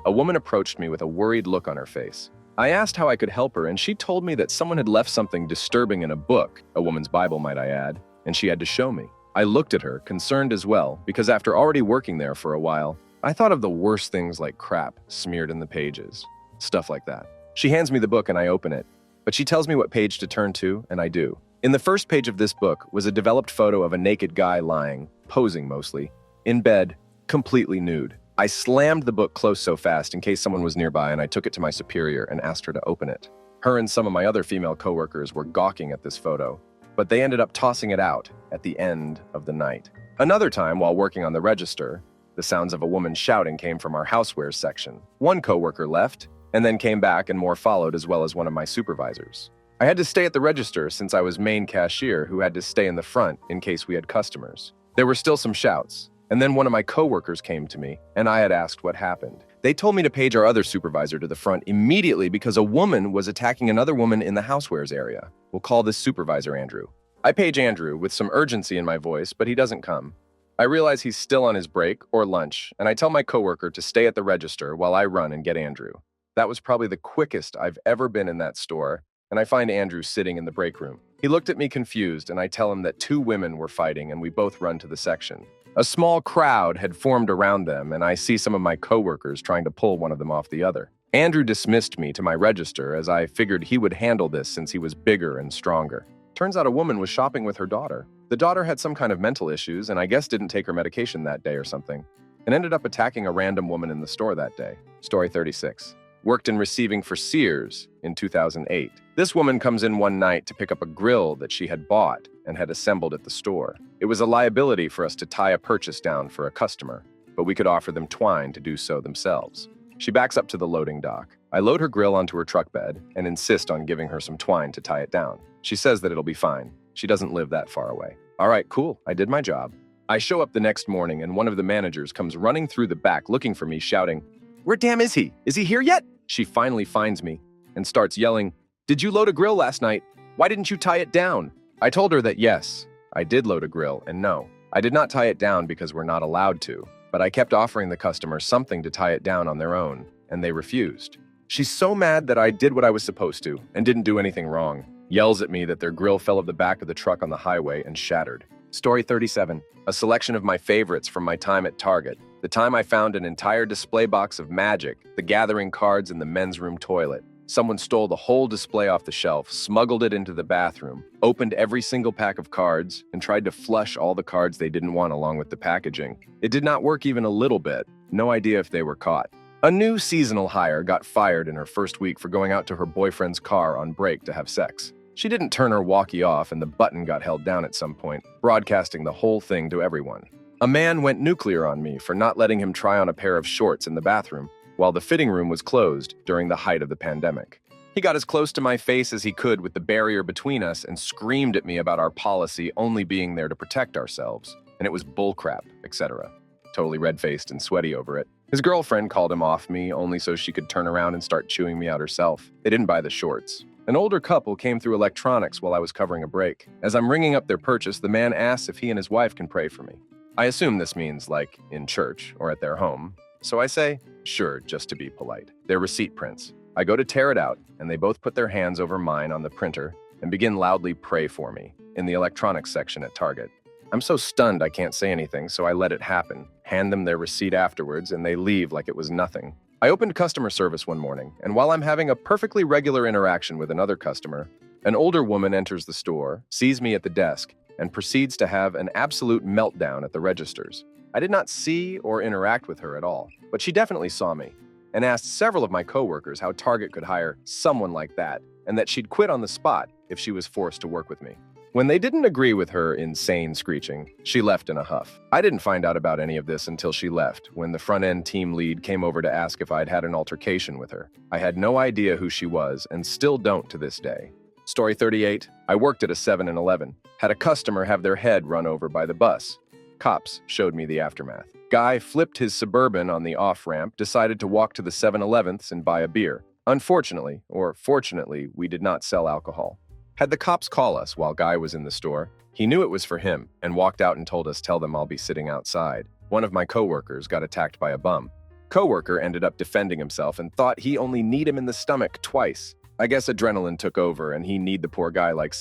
a woman approached me with a worried look on her face. I asked how I could help her, and she told me that someone had left something disturbing in a book, a woman's Bible might I add, and she had to show me. I looked at her, concerned as well, because after already working there for a while, I thought of the worst things like crap smeared in the pages. Stuff like that. She hands me the book and I open it, but she tells me what page to turn to, and I do. In the first page of this book was a developed photo of a naked guy lying, posing mostly, in bed, completely nude. I slammed the book close so fast in case someone was nearby, and I took it to my superior and asked her to open it. Her and some of my other female coworkers were gawking at this photo, but they ended up tossing it out at the end of the night. Another time, while working on the register, the sounds of a woman shouting came from our housewares section. One coworker left, and then came back and more followed, as well as one of my supervisors. I had to stay at the register since I was main cashier who had to stay in the front in case we had customers. There were still some shouts, and then one of my coworkers came to me, and I had asked what happened. They told me to page our other supervisor to the front immediately because a woman was attacking another woman in the housewares area. We'll call this supervisor Andrew. I page Andrew with some urgency in my voice, but he doesn't come. I realize he's still on his break or lunch, and I tell my coworker to stay at the register while I run and get Andrew. That was probably the quickest I've ever been in that store, and I find Andrew sitting in the break room. He looked at me confused, and I tell him that 2 women were fighting, and we both run to the section. A small crowd had formed around them, and I see some of my coworkers trying to pull one of them off the other. Andrew dismissed me to my register as I figured he would handle this since he was bigger and stronger. Turns out a woman was shopping with her daughter. The daughter had some kind of mental issues and I guess didn't take her medication that day or something, and ended up attacking a random woman in the store that day. Story 36. Worked in receiving for Sears in 2008. This woman comes in one night to pick up a grill that she had bought and had assembled at the store. It was a liability for us to tie a purchase down for a customer, but we could offer them twine to do so themselves. She backs up to the loading dock. I load her grill onto her truck bed and insist on giving her some twine to tie it down. She says that it'll be fine. She doesn't live that far away. All right, cool. I did my job. I show up the next morning and one of the managers comes running through the back looking for me, shouting, "Where damn is he? Is he here yet?" She finally finds me and starts yelling, "Did you load a grill last night? Why didn't you tie it down?" I told her that yes, I did load a grill, and no, I did not tie it down because we're not allowed to, but I kept offering the customer something to tie it down on their own, and they refused. She's so mad that I did what I was supposed to and didn't do anything wrong. yells at me that their grill fell off the back of the truck on the highway and shattered. Story 37. A selection of my favorites from my time at Target. The time I found an entire display box of Magic, the Gathering cards in the men's room toilet. Someone stole the whole display off the shelf, smuggled it into the bathroom, opened every single pack of cards, and tried to flush all the cards they didn't want along with the packaging. It did not work even a little bit. No idea if they were caught. A new seasonal hire got fired in her first week for going out to her boyfriend's car on break to have sex. She didn't turn her walkie off and the button got held down at some point, broadcasting the whole thing to everyone. A man went nuclear on me for not letting him try on a pair of shorts in the bathroom while the fitting room was closed during the height of the pandemic. He got as close to my face as he could with the barrier between us and screamed at me about our policy only being there to protect ourselves, and it was bullcrap, etc. Totally red-faced and sweaty over it. His girlfriend called him off me only so she could turn around and start chewing me out herself. They didn't buy the shorts. An older couple came through electronics while I was covering a break. As I'm ringing up their purchase, the man asks if he and his wife can pray for me. I assume this means, like, in church or at their home. So I say, sure, just to be polite. They're receipt prints. I go to tear it out, and they both put their hands over mine on the printer and begin loudly pray for me in the electronics section at Target. I'm so stunned I can't say anything, so I let it happen, hand them their receipt afterwards, and they leave like it was nothing. I opened customer service one morning, and while I'm having a perfectly regular interaction with another customer, an older woman enters the store, sees me at the desk, and proceeds to have an absolute meltdown at the registers. I did not see or interact with her at all, but she definitely saw me, and asked several of my coworkers how Target could hire someone like that, and that she'd quit on the spot if she was forced to work with me. When they didn't agree with her insane screeching, she left in a huff. I didn't find out about any of this until she left, when the front-end team lead came over to ask if I'd had an altercation with her. I had no idea who she was, and still don't to this day. Story 38. I worked at a 7-Eleven. Had a customer have their head run over by the bus. Cops showed me the aftermath. Guy flipped his Suburban on the off-ramp, decided to walk to the 7-Elevens and buy a beer. Unfortunately, or fortunately, we did not sell alcohol. Had the cops call us while Guy was in the store, he knew it was for him and walked out and told us tell them I'll be sitting outside. One of my coworkers got attacked by a bum. Coworker ended up defending himself and thought he only kneed him in the stomach twice. I guess adrenaline took over and he kneed the poor guy like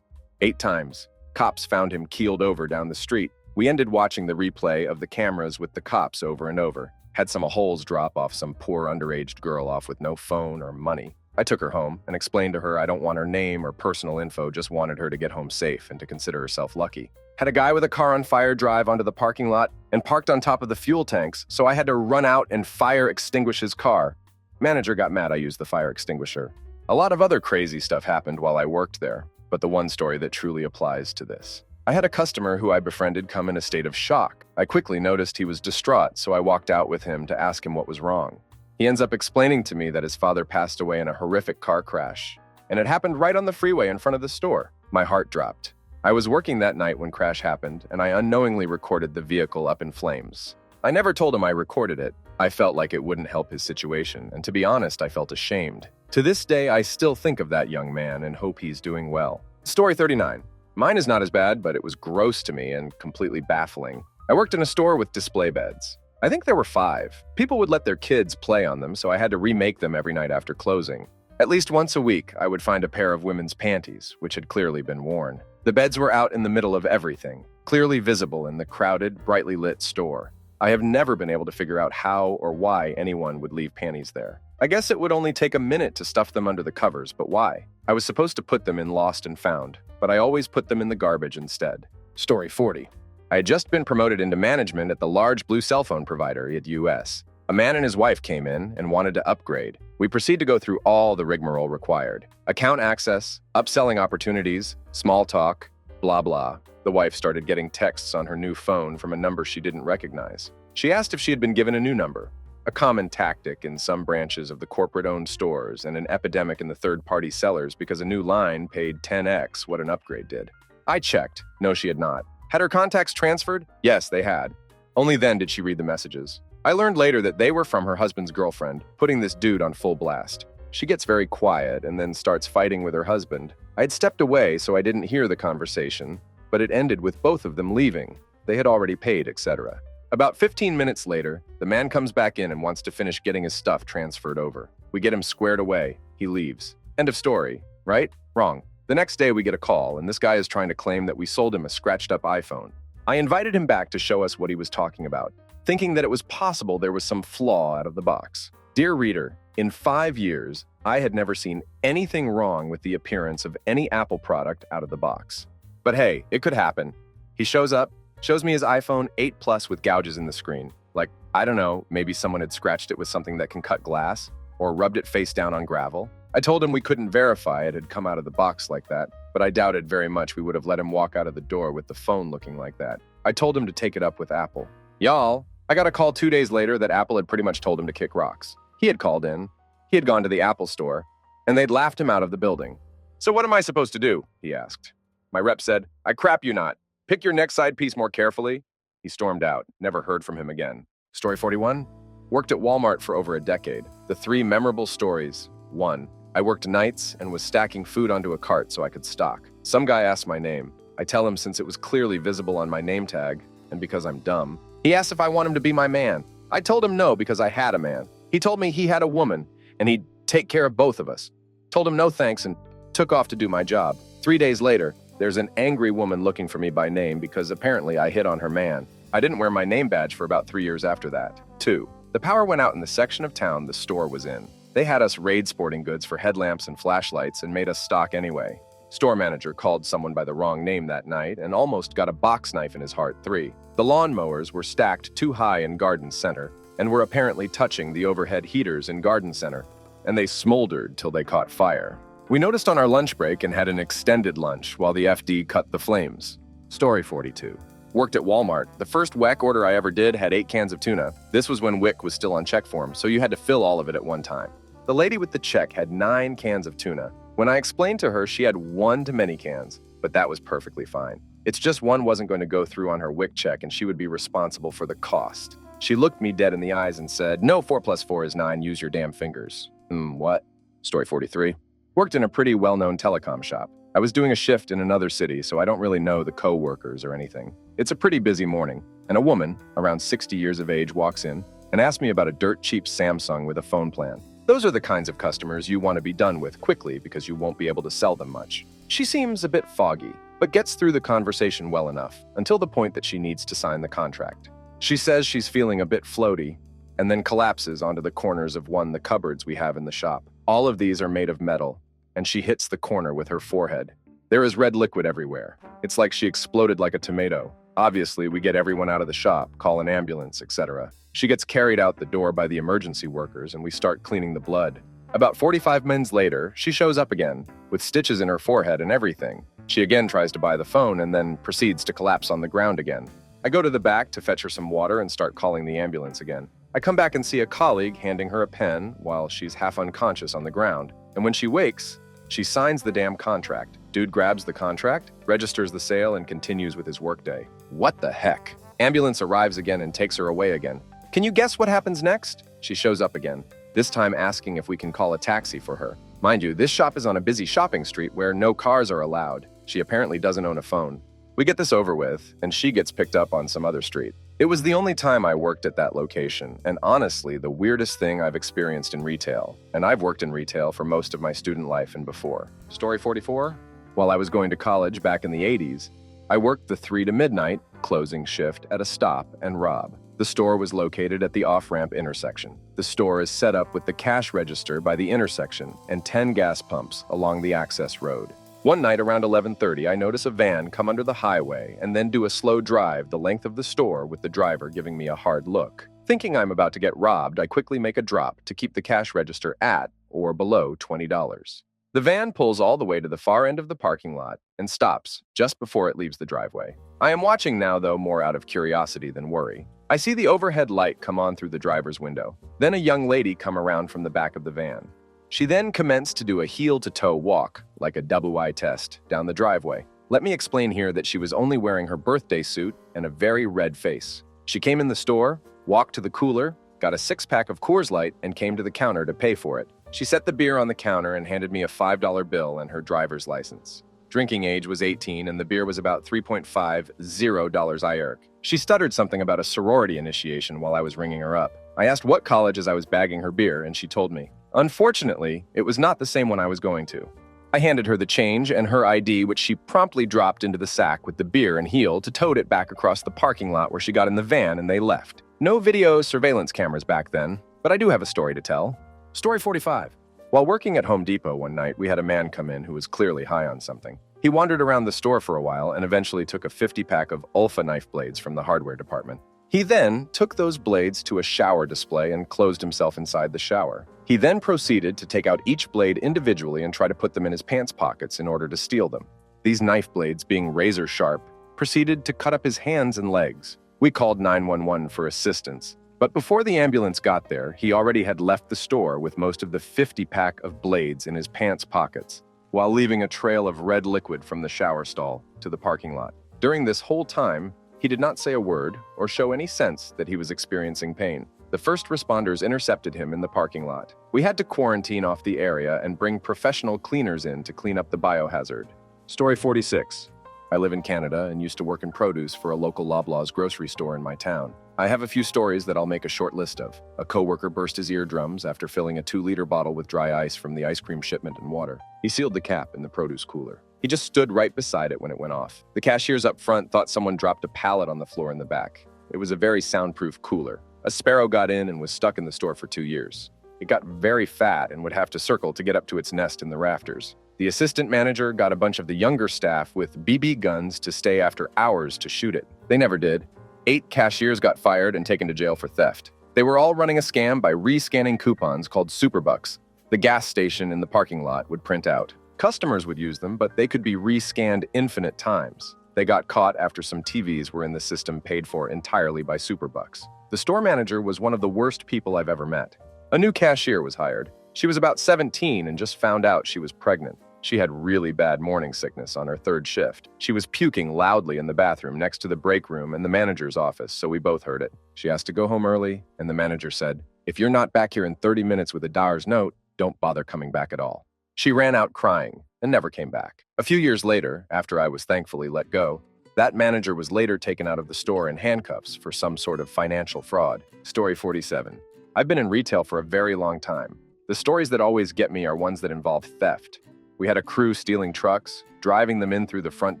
8 times. Cops found him keeled over down the street. We ended watching the replay of the cameras with the cops over and over. Had some holes drop off some poor underage girl off with no phone or money. I took her home and explained to her I don't want her name or personal info, just wanted her to get home safe and to consider herself lucky. Had a guy with a car on fire drive onto the parking lot and parked on top of the fuel tanks, so I had to run out and fire extinguish his car. Manager got mad I used the fire extinguisher. A lot of other crazy stuff happened while I worked there, but the one story that truly applies to this. I had a customer who I befriended come in a state of shock. I quickly noticed he was distraught, so I walked out with him to ask him what was wrong. He ends up explaining to me that his father passed away in a horrific car crash, and it happened right on the freeway in front of the store. My heart dropped. I was working that night when crash happened, and I unknowingly recorded the vehicle up in flames. I never told him I recorded it. I felt like it wouldn't help his situation, and to be honest, I felt ashamed. To this day, I still think of that young man and hope he's doing well. Story 39. Mine is not as bad, but it was gross to me and completely baffling. I worked in a store with display beds. I think there were 5. People would let their kids play on them, so I had to remake them every night after closing. At least once a week, I would find a pair of women's panties, which had clearly been worn. The beds were out in the middle of everything, clearly visible in the crowded, brightly lit store. I have never been able to figure out how or why anyone would leave panties there. I guess it would only take a minute to stuff them under the covers, but why? I was supposed to put them in Lost and Found, but I always put them in the garbage instead. Story 40. I had just been promoted into management at the large blue cell phone provider at US. A man and his wife came in and wanted to upgrade. We proceed to go through all the rigmarole required. Account access, upselling opportunities, small talk, blah blah. The wife started getting texts on her new phone from a number she didn't recognize. She asked if she had been given a new number. A common tactic in some branches of the corporate-owned stores and an epidemic in the third-party sellers because a new line paid 10x what an upgrade did. I checked. No, she had not. Had her contacts transferred? Yes, they had. Only then did she read the messages. I learned later that they were from her husband's girlfriend, putting this dude on full blast. She gets very quiet and then starts fighting with her husband. I had stepped away, so I didn't hear the conversation, but it ended with both of them leaving. They had already paid, etc. About 15 minutes later, the man comes back in and wants to finish getting his stuff transferred over. We get him squared away. He leaves. End of story. Right? Wrong. The next day we get a call, and this guy is trying to claim that we sold him a scratched-up iPhone. I invited him back to show us what he was talking about, thinking that it was possible there was some flaw out of the box. Dear reader, in 5 years, I had never seen anything wrong with the appearance of any Apple product out of the box. But hey, it could happen. He shows up, shows me his iPhone 8 Plus with gouges in the screen. Like, I don't know, maybe someone had scratched it with something that can cut glass, or rubbed it face down on gravel. I told him we couldn't verify it had come out of the box like that, but I doubted very much we would have let him walk out of the door with the phone looking like that. I told him to take it up with Apple. Y'all, I got a call 2 days later that Apple had pretty much told him to kick rocks. He had called in, he had gone to the Apple store, and they'd laughed him out of the building. So what am I supposed to do? He asked. My rep said, I crap you not. Pick your next side piece more carefully. He stormed out, never heard from him again. Story 41. Worked at Walmart for over a decade. The 3 memorable stories. 1. I worked nights and was stacking food onto a cart so I could stock. Some guy asked my name. I tell him since it was clearly visible on my name tag, and because I'm dumb. He asked if I want him to be my man. I told him no because I had a man. He told me he had a woman, and he'd take care of both of us. Told him no thanks and took off to do my job. 3 days later, there's an angry woman looking for me by name because apparently I hit on her man. I didn't wear my name badge for about 3 years after that. 2. The power went out in the section of town the store was in. They had us raid sporting goods for headlamps and flashlights and made us stock anyway. Store manager called someone by the wrong name that night and almost got a box knife in his heart. 3. The lawnmowers were stacked too high in garden center and were apparently touching the overhead heaters in garden center, and they smoldered till they caught fire. We noticed on our lunch break and had an extended lunch while the FD cut the flames. Story 42. Worked at Walmart. The first WEC order I ever did had 8 cans of tuna. This was when WIC was still on check form, so you had to fill all of it at one time. The lady with the check had 9 cans of tuna. When I explained to her, she had 1 too many cans, but that was perfectly fine. It's just one wasn't going to go through on her WIC check and she would be responsible for the cost. She looked me dead in the eyes and said, no, 4 plus 4 is 9, use your damn fingers. What? Story 43. Worked in a pretty well-known telecom shop. I was doing a shift in another city, so I don't really know the co-workers or anything. It's a pretty busy morning, and a woman, around 60 years of age, walks in and asks me about a dirt cheap Samsung with a phone plan. Those are the kinds of customers you want to be done with quickly because you won't be able to sell them much. She seems a bit foggy, but gets through the conversation well enough, until the point that she needs to sign the contract. She says she's feeling a bit floaty, and then collapses onto the corners of the cupboards we have in the shop. All of these are made of metal, and she hits the corner with her forehead. There is red liquid everywhere. It's like she exploded like a tomato. Obviously, we get everyone out of the shop, call an ambulance, etc. She gets carried out the door by the emergency workers, and we start cleaning the blood. About 45 minutes later, she shows up again, with stitches in her forehead and everything. She again tries to buy the phone and then proceeds to collapse on the ground again. I go to the back to fetch her some water and start calling the ambulance again. I come back and see a colleague handing her a pen while she's half unconscious on the ground. And when she wakes, she signs the damn contract. Dude grabs the contract, registers the sale, and continues with his workday. What the heck? Ambulance arrives again and takes her away again. Can you guess what happens next? She shows up again, this time asking if we can call a taxi for her. Mind you, this shop is on a busy shopping street where no cars are allowed. She apparently doesn't own a phone. We get this over with, and she gets picked up on some other street. It was the only time I worked at that location, and honestly, the weirdest thing I've experienced in retail. And I've worked in retail for most of my student life and before. Story 44? While I was going to college back in the 80s, I worked the 3 to midnight closing shift at a stop and rob. The store was located at the off-ramp intersection. The store is set up with the cash register by the intersection and 10 gas pumps along the access road. One night around 11:30, I notice a van come under the highway and then do a slow drive the length of the store with the driver giving me a hard look. Thinking I'm about to get robbed, I quickly make a drop to keep the cash register at or below $20. The van pulls all the way to the far end of the parking lot and stops just before it leaves the driveway. I am watching now, though, more out of curiosity than worry. I see the overhead light come on through the driver's window. Then a young lady come around from the back of the van. She then commenced to do a heel-to-toe walk, like a double eye test, down the driveway. Let me explain here that she was only wearing her birthday suit and a very red face. She came in the store, walked to the cooler, got a 6-pack of Coors Light, and came to the counter to pay for it. She set the beer on the counter and handed me a $5 bill and her driver's license. Drinking age was 18 and the beer was about $3.50 IRC. She stuttered something about a sorority initiation while I was ringing her up. I asked what college as I was bagging her beer, and she told me. Unfortunately, it was not the same one I was going to. I handed her the change and her ID, which she promptly dropped into the sack with the beer and heel to tote it back across the parking lot where she got in the van and they left. No video surveillance cameras back then, but I do have a story to tell. Story 45. While working at Home Depot one night, we had a man come in who was clearly high on something. He wandered around the store for a while and eventually took a 50-pack of Ulfa knife blades from the hardware department. He then took those blades to a shower display and closed himself inside the shower. He then proceeded to take out each blade individually and try to put them in his pants pockets in order to steal them. These knife blades, being razor sharp, proceeded to cut up his hands and legs. We called 911 for assistance, but before the ambulance got there, he already had left the store with most of the 50-pack of blades in his pants pockets, while leaving a trail of red liquid from the shower stall to the parking lot. During this whole time, he did not say a word or show any sense that he was experiencing pain. The first responders intercepted him in the parking lot. We had to quarantine off the area and bring professional cleaners in to clean up the biohazard. Story 46. I live in Canada and used to work in produce for a local Loblaws grocery store in my town. I have a few stories that I'll make a short list of. A coworker burst his eardrums after filling a 2-liter bottle with dry ice from the ice cream shipment and water. He sealed the cap in the produce cooler. He just stood right beside it when it went off. The cashiers up front thought someone dropped a pallet on the floor in the back. It was a very soundproof cooler. A sparrow got in and was stuck in the store for 2 years. It got very fat and would have to circle to get up to its nest in the rafters. The assistant manager got a bunch of the younger staff with BB guns to stay after hours to shoot it. They never did. 8 cashiers got fired and taken to jail for theft. They were all running a scam by rescanning coupons called Superbucks. The gas station in the parking lot would print out. Customers would use them, but they could be rescanned infinite times. They got caught after some TVs were in the system paid for entirely by Superbucks. The store manager was one of the worst people I've ever met. A new cashier was hired. She was about 17 and just found out she was pregnant. She had really bad morning sickness on her 3rd shift. She was puking loudly in the bathroom next to the break room and the manager's office, so we both heard it. She asked to go home early, and the manager said, "If you're not back here in 30 minutes with a dyer's note, don't bother coming back at all." She ran out crying and never came back. A few years later, after I was thankfully let go, that manager was later taken out of the store in handcuffs for some sort of financial fraud. Story 47. I've been in retail for a very long time. The stories that always get me are ones that involve theft. We had a crew stealing trucks, driving them in through the front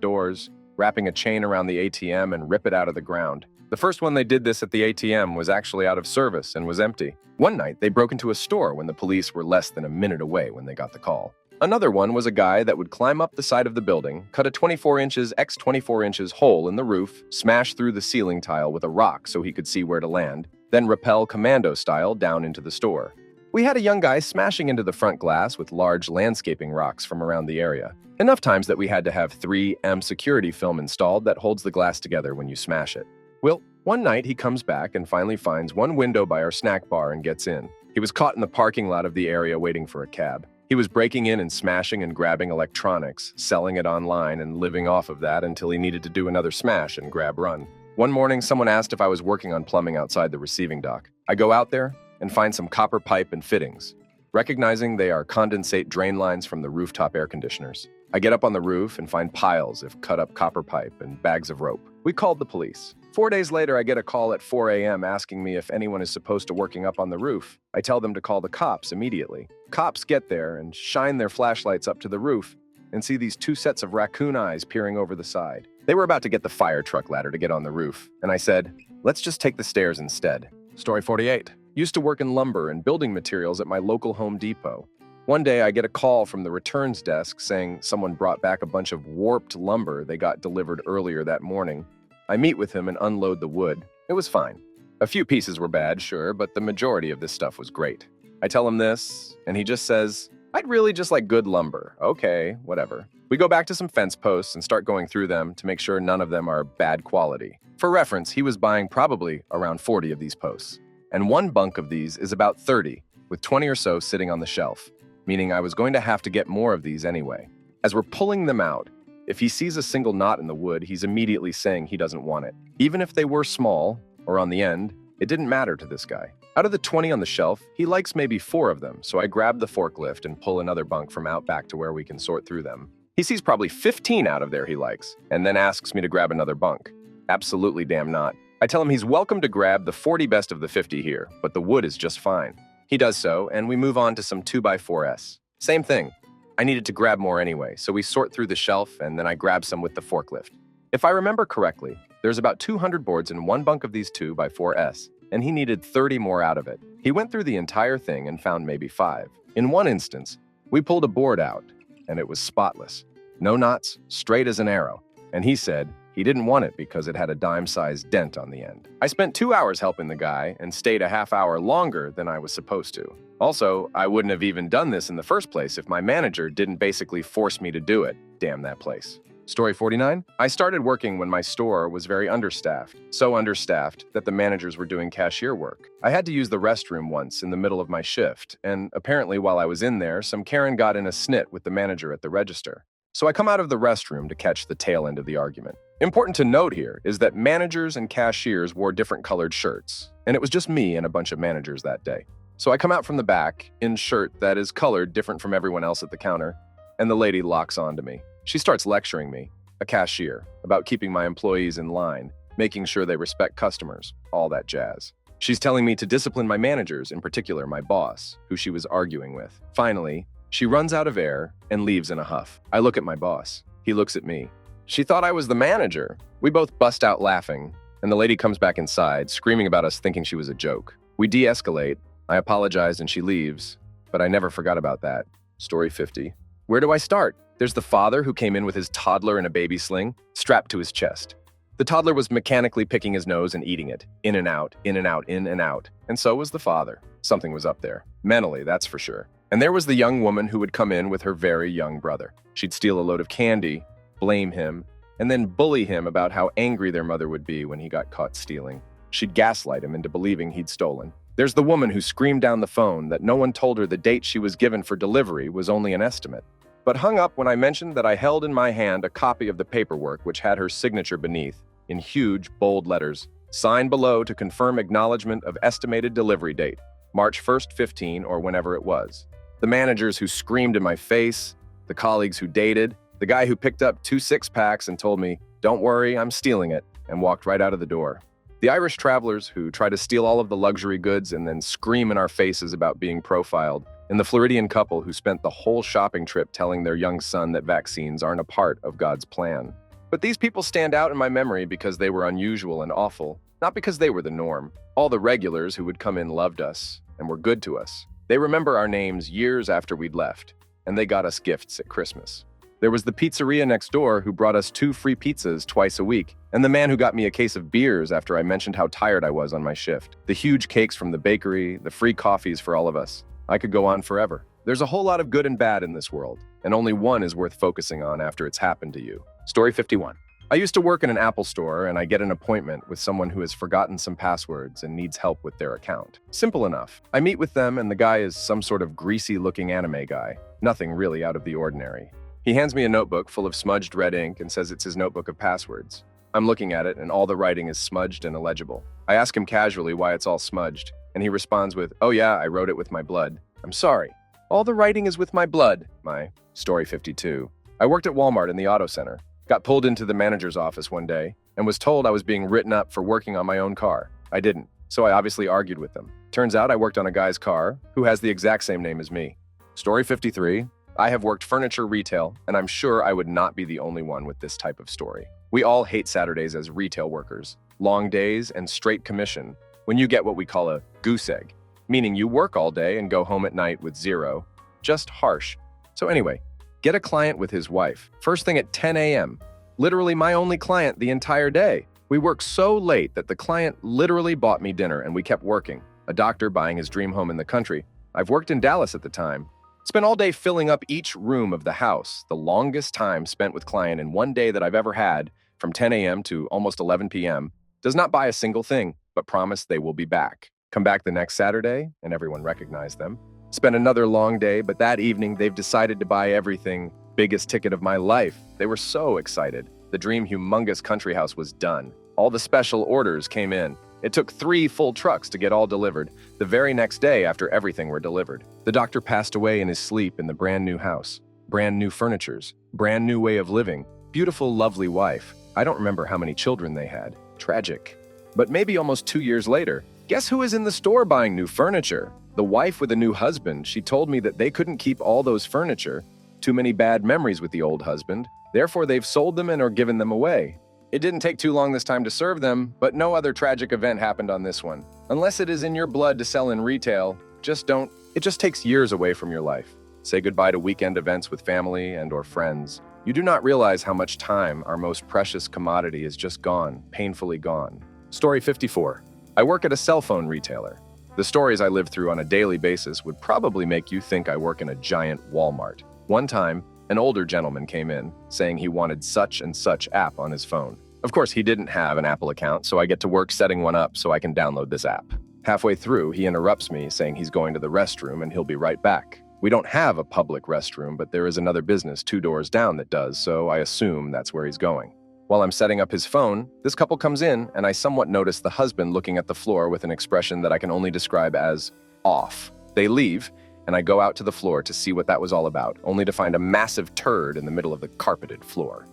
doors, wrapping a chain around the ATM and rip it out of the ground. The first one they did this at the ATM was actually out of service and was empty. One night, they broke into a store when the police were less than a minute away when they got the call. Another one was a guy that would climb up the side of the building, cut a 24 inches x 24 inches hole in the roof, smash through the ceiling tile with a rock so he could see where to land, then rappel commando style down into the store. We had a young guy smashing into the front glass with large landscaping rocks from around the area. Enough times that we had to have 3M security film installed that holds the glass together when you smash it. Well, one night he comes back and finally finds one window by our snack bar and gets in. He was caught in the parking lot of the area waiting for a cab. He was breaking in and smashing and grabbing electronics, selling it online and living off of that until he needed to do another smash and grab run. One morning, someone asked if I was working on plumbing outside the receiving dock. I go out there and find some copper pipe and fittings, recognizing they are condensate drain lines from the rooftop air conditioners. I get up on the roof and find piles of cut-up copper pipe and bags of rope. We called the police. 4 days later, I get a call at 4 a.m. asking me if anyone is supposed to working up on the roof. I tell them to call the cops immediately. Cops get there and shine their flashlights up to the roof and see these 2 sets of raccoon eyes peering over the side. They were about to get the fire truck ladder to get on the roof, and I said, "Let's just take the stairs instead." Story 48. Used to work in lumber and building materials at my local Home Depot. One day, I get a call from the returns desk saying someone brought back a bunch of warped lumber they got delivered earlier that morning. I meet with him and unload the wood. It was fine. A few pieces were bad, sure, but the majority of this stuff was great. I tell him this, and he just says, "I'd really just like good lumber." Okay, whatever. We go back to some fence posts and start going through them to make sure none of them are bad quality. For reference, he was buying probably around 40 of these posts. And one bunk of these is about 30, with 20 or so sitting on the shelf, meaning I was going to have to get more of these anyway. As we're pulling them out, if he sees a single knot in the wood, he's immediately saying he doesn't want it. Even if they were small, or on the end, it didn't matter to this guy. Out of the 20 on the shelf, he likes maybe 4 of them, so I grab the forklift and pull another bunk from out back to where we can sort through them. He sees probably 15 out of there he likes, and then asks me to grab another bunk. Absolutely damn not. I tell him he's welcome to grab the 40 best of the 50 here, but the wood is just fine. He does so, and we move on to some 2x4s. Same thing. I needed to grab more anyway, so we sort through the shelf and then I grab some with the forklift. If I remember correctly, there's about 200 boards in one bunk of these 2x4s, and he needed 30 more out of it. He went through the entire thing and found maybe 5. In one instance, we pulled a board out, and it was spotless. No knots, straight as an arrow. And he said he didn't want it because it had a dime-sized dent on the end. I spent 2 hours helping the guy and stayed a half hour longer than I was supposed to. Also, I wouldn't have even done this in the first place if my manager didn't basically force me to do it. Damn that place. Story 49. I started working when my store was very understaffed. So understaffed that the managers were doing cashier work. I had to use the restroom once in the middle of my shift, and apparently while I was in there, some Karen got in a snit with the manager at the register. So I come out of the restroom to catch the tail end of the argument. Important to note here is that managers and cashiers wore different colored shirts, and it was just me and a bunch of managers that day. So I come out from the back in shirt that is colored different from everyone else at the counter, and the lady locks onto me. She starts lecturing me, a cashier, about keeping my employees in line, making sure they respect customers, all that jazz. She's telling me to discipline my managers, in particular my boss, who she was arguing with. Finally, she runs out of air and leaves in a huff. I look at my boss. He looks at me. She thought I was the manager. We both bust out laughing, and the lady comes back inside, screaming about us thinking she was a joke. We de-escalate. I apologize and she leaves, but I never forgot about that. Story 50. Where do I start? There's the father who came in with his toddler in a baby sling, strapped to his chest. The toddler was mechanically picking his nose and eating it, in and out, in and out, in and out. And so was the father. Something was up there. Mentally, that's for sure. And there was the young woman who would come in with her very young brother. She'd steal a load of candy, blame him, and then bully him about how angry their mother would be when he got caught stealing. She'd gaslight him into believing he'd stolen. There's the woman who screamed down the phone that no one told her the date she was given for delivery was only an estimate, but hung up when I mentioned that I held in my hand a copy of the paperwork which had her signature beneath, in huge, bold letters, "Sign below to confirm acknowledgement of estimated delivery date, March 1st, 15, or whenever it was." The managers who screamed in my face, the colleagues who dated, the guy who picked up 2 six-packs and told me, "Don't worry, I'm stealing it," and walked right out of the door. The Irish travelers who try to steal all of the luxury goods and then scream in our faces about being profiled, and the Floridian couple who spent the whole shopping trip telling their young son that vaccines aren't a part of God's plan. But these people stand out in my memory because they were unusual and awful, not because they were the norm. All the regulars who would come in loved us and were good to us. They remember our names years after we'd left, and they got us gifts at Christmas. There was the pizzeria next door who brought us 2 free pizzas twice a week, and the man who got me a case of beers after I mentioned how tired I was on my shift. The huge cakes from the bakery, the free coffees for all of us. I could go on forever. There's a whole lot of good and bad in this world, and only one is worth focusing on after it's happened to you. Story 51. I used to work in an Apple store, and I get an appointment with someone who has forgotten some passwords and needs help with their account. Simple enough. I meet with them, and the guy is some sort of greasy-looking anime guy. Nothing really out of the ordinary. He hands me a notebook full of smudged red ink and says it's his notebook of passwords. I'm looking at it, and all the writing is smudged and illegible. I ask him casually why it's all smudged, and he responds with, "Oh yeah, I wrote it with my blood." I'm sorry. All the writing is with my blood. My story 52. I worked at Walmart in the auto center. Got pulled into the manager's office one day and was told I was being written up for working on my own car. I didn't, so I obviously argued with them. Turns out I worked on a guy's car who has the exact same name as me. Story 53. I have worked furniture retail, and I'm sure I would not be the only one with this type of story. We all hate Saturdays as retail workers. Long days and straight commission when you get what we call a goose egg, meaning you work all day and go home at night with zero. Just harsh. So anyway, get a client with his wife, first thing at 10 a.m. Literally my only client the entire day. We worked so late that the client literally bought me dinner and we kept working. A doctor buying his dream home in the country. I've worked in Dallas at the time. Spent all day filling up each room of the house, the longest time spent with client in one day that I've ever had, from 10 a.m. to almost 11 p.m. Does not buy a single thing, but promise they will be back. Come back the next Saturday, and everyone recognized them. Spent another long day, but that evening they've decided to buy everything. Biggest ticket of my life. They were so excited. The dream humongous country house was done. All the special orders came in. It took 3 full trucks to get all delivered, the very next day after everything were delivered. The doctor passed away in his sleep in the brand new house. Brand new furnitures. Brand new way of living. Beautiful, lovely wife. I don't remember how many children they had. Tragic. But maybe almost 2 years later, guess who is in the store buying new furniture? The wife with a new husband. She told me that they couldn't keep all those furniture too many bad memories with the old husband. Therefore, they've sold them and or given them away. It didn't take too long this time to serve them, but no other tragic event happened on this one. Unless it is in your blood to sell in retail, just don't. It just takes years away from your life. Say goodbye to weekend events with family and or friends. You do not realize how much time, our most precious commodity, is just gone, painfully gone. Story 54. I work at a cell phone retailer. The stories I live through on a daily basis would probably make you think I work in a giant Walmart. One time, an older gentleman came in, saying he wanted such and such app on his phone. Of course, he didn't have an Apple account, so I get to work setting one up so I can download this app. Halfway through, he interrupts me, saying he's going to the restroom and he'll be right back. We don't have a public restroom, but there is another business 2 doors down that does, so I assume that's where he's going. While I'm setting up his phone, this couple comes in, and I somewhat notice the husband looking at the floor with an expression that I can only describe as off. They leave, and I go out to the floor to see what that was all about, only to find a massive turd in the middle of the carpeted floor.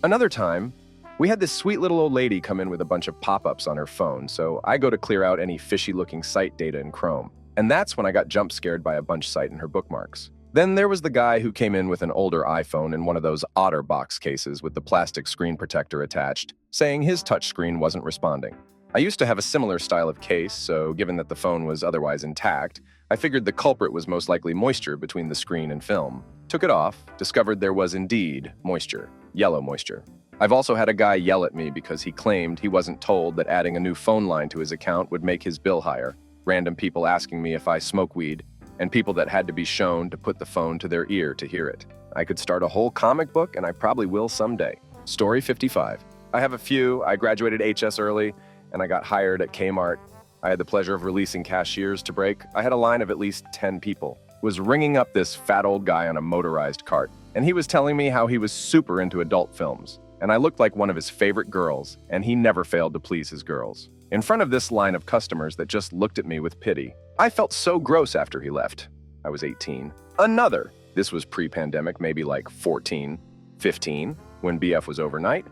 Another time, we had this sweet little old lady come in with a bunch of pop-ups on her phone, so I go to clear out any fishy-looking site data in Chrome. And that's when I got jump-scared by a bunch site in her bookmarks. Then there was the guy who came in with an older iPhone in one of those OtterBox cases with the plastic screen protector attached, saying his touchscreen wasn't responding. I used to have a similar style of case, so given that the phone was otherwise intact, I figured the culprit was most likely moisture between the screen and film. Took it off, discovered there was indeed moisture, yellow moisture. I've also had a guy yell at me because he claimed he wasn't told that adding a new phone line to his account would make his bill higher. Random people asking me if I smoke weed, and people that had to be shown to put the phone to their ear to hear it. I could start a whole comic book, and I probably will someday. Story 55. I have a few. I graduated HS early, and I got hired at Kmart. I had the pleasure of releasing cashiers to break. I had a line of at least 10 people. Was ringing up this fat old guy on a motorized cart, and he was telling me how he was super into adult films, and I looked like one of his favorite girls, and he never failed to please his girls. In front of this line of customers that just looked at me with pity. I felt so gross after he left. I was 18. Another. This was pre-pandemic, maybe like 14, 15, when BF was overnight.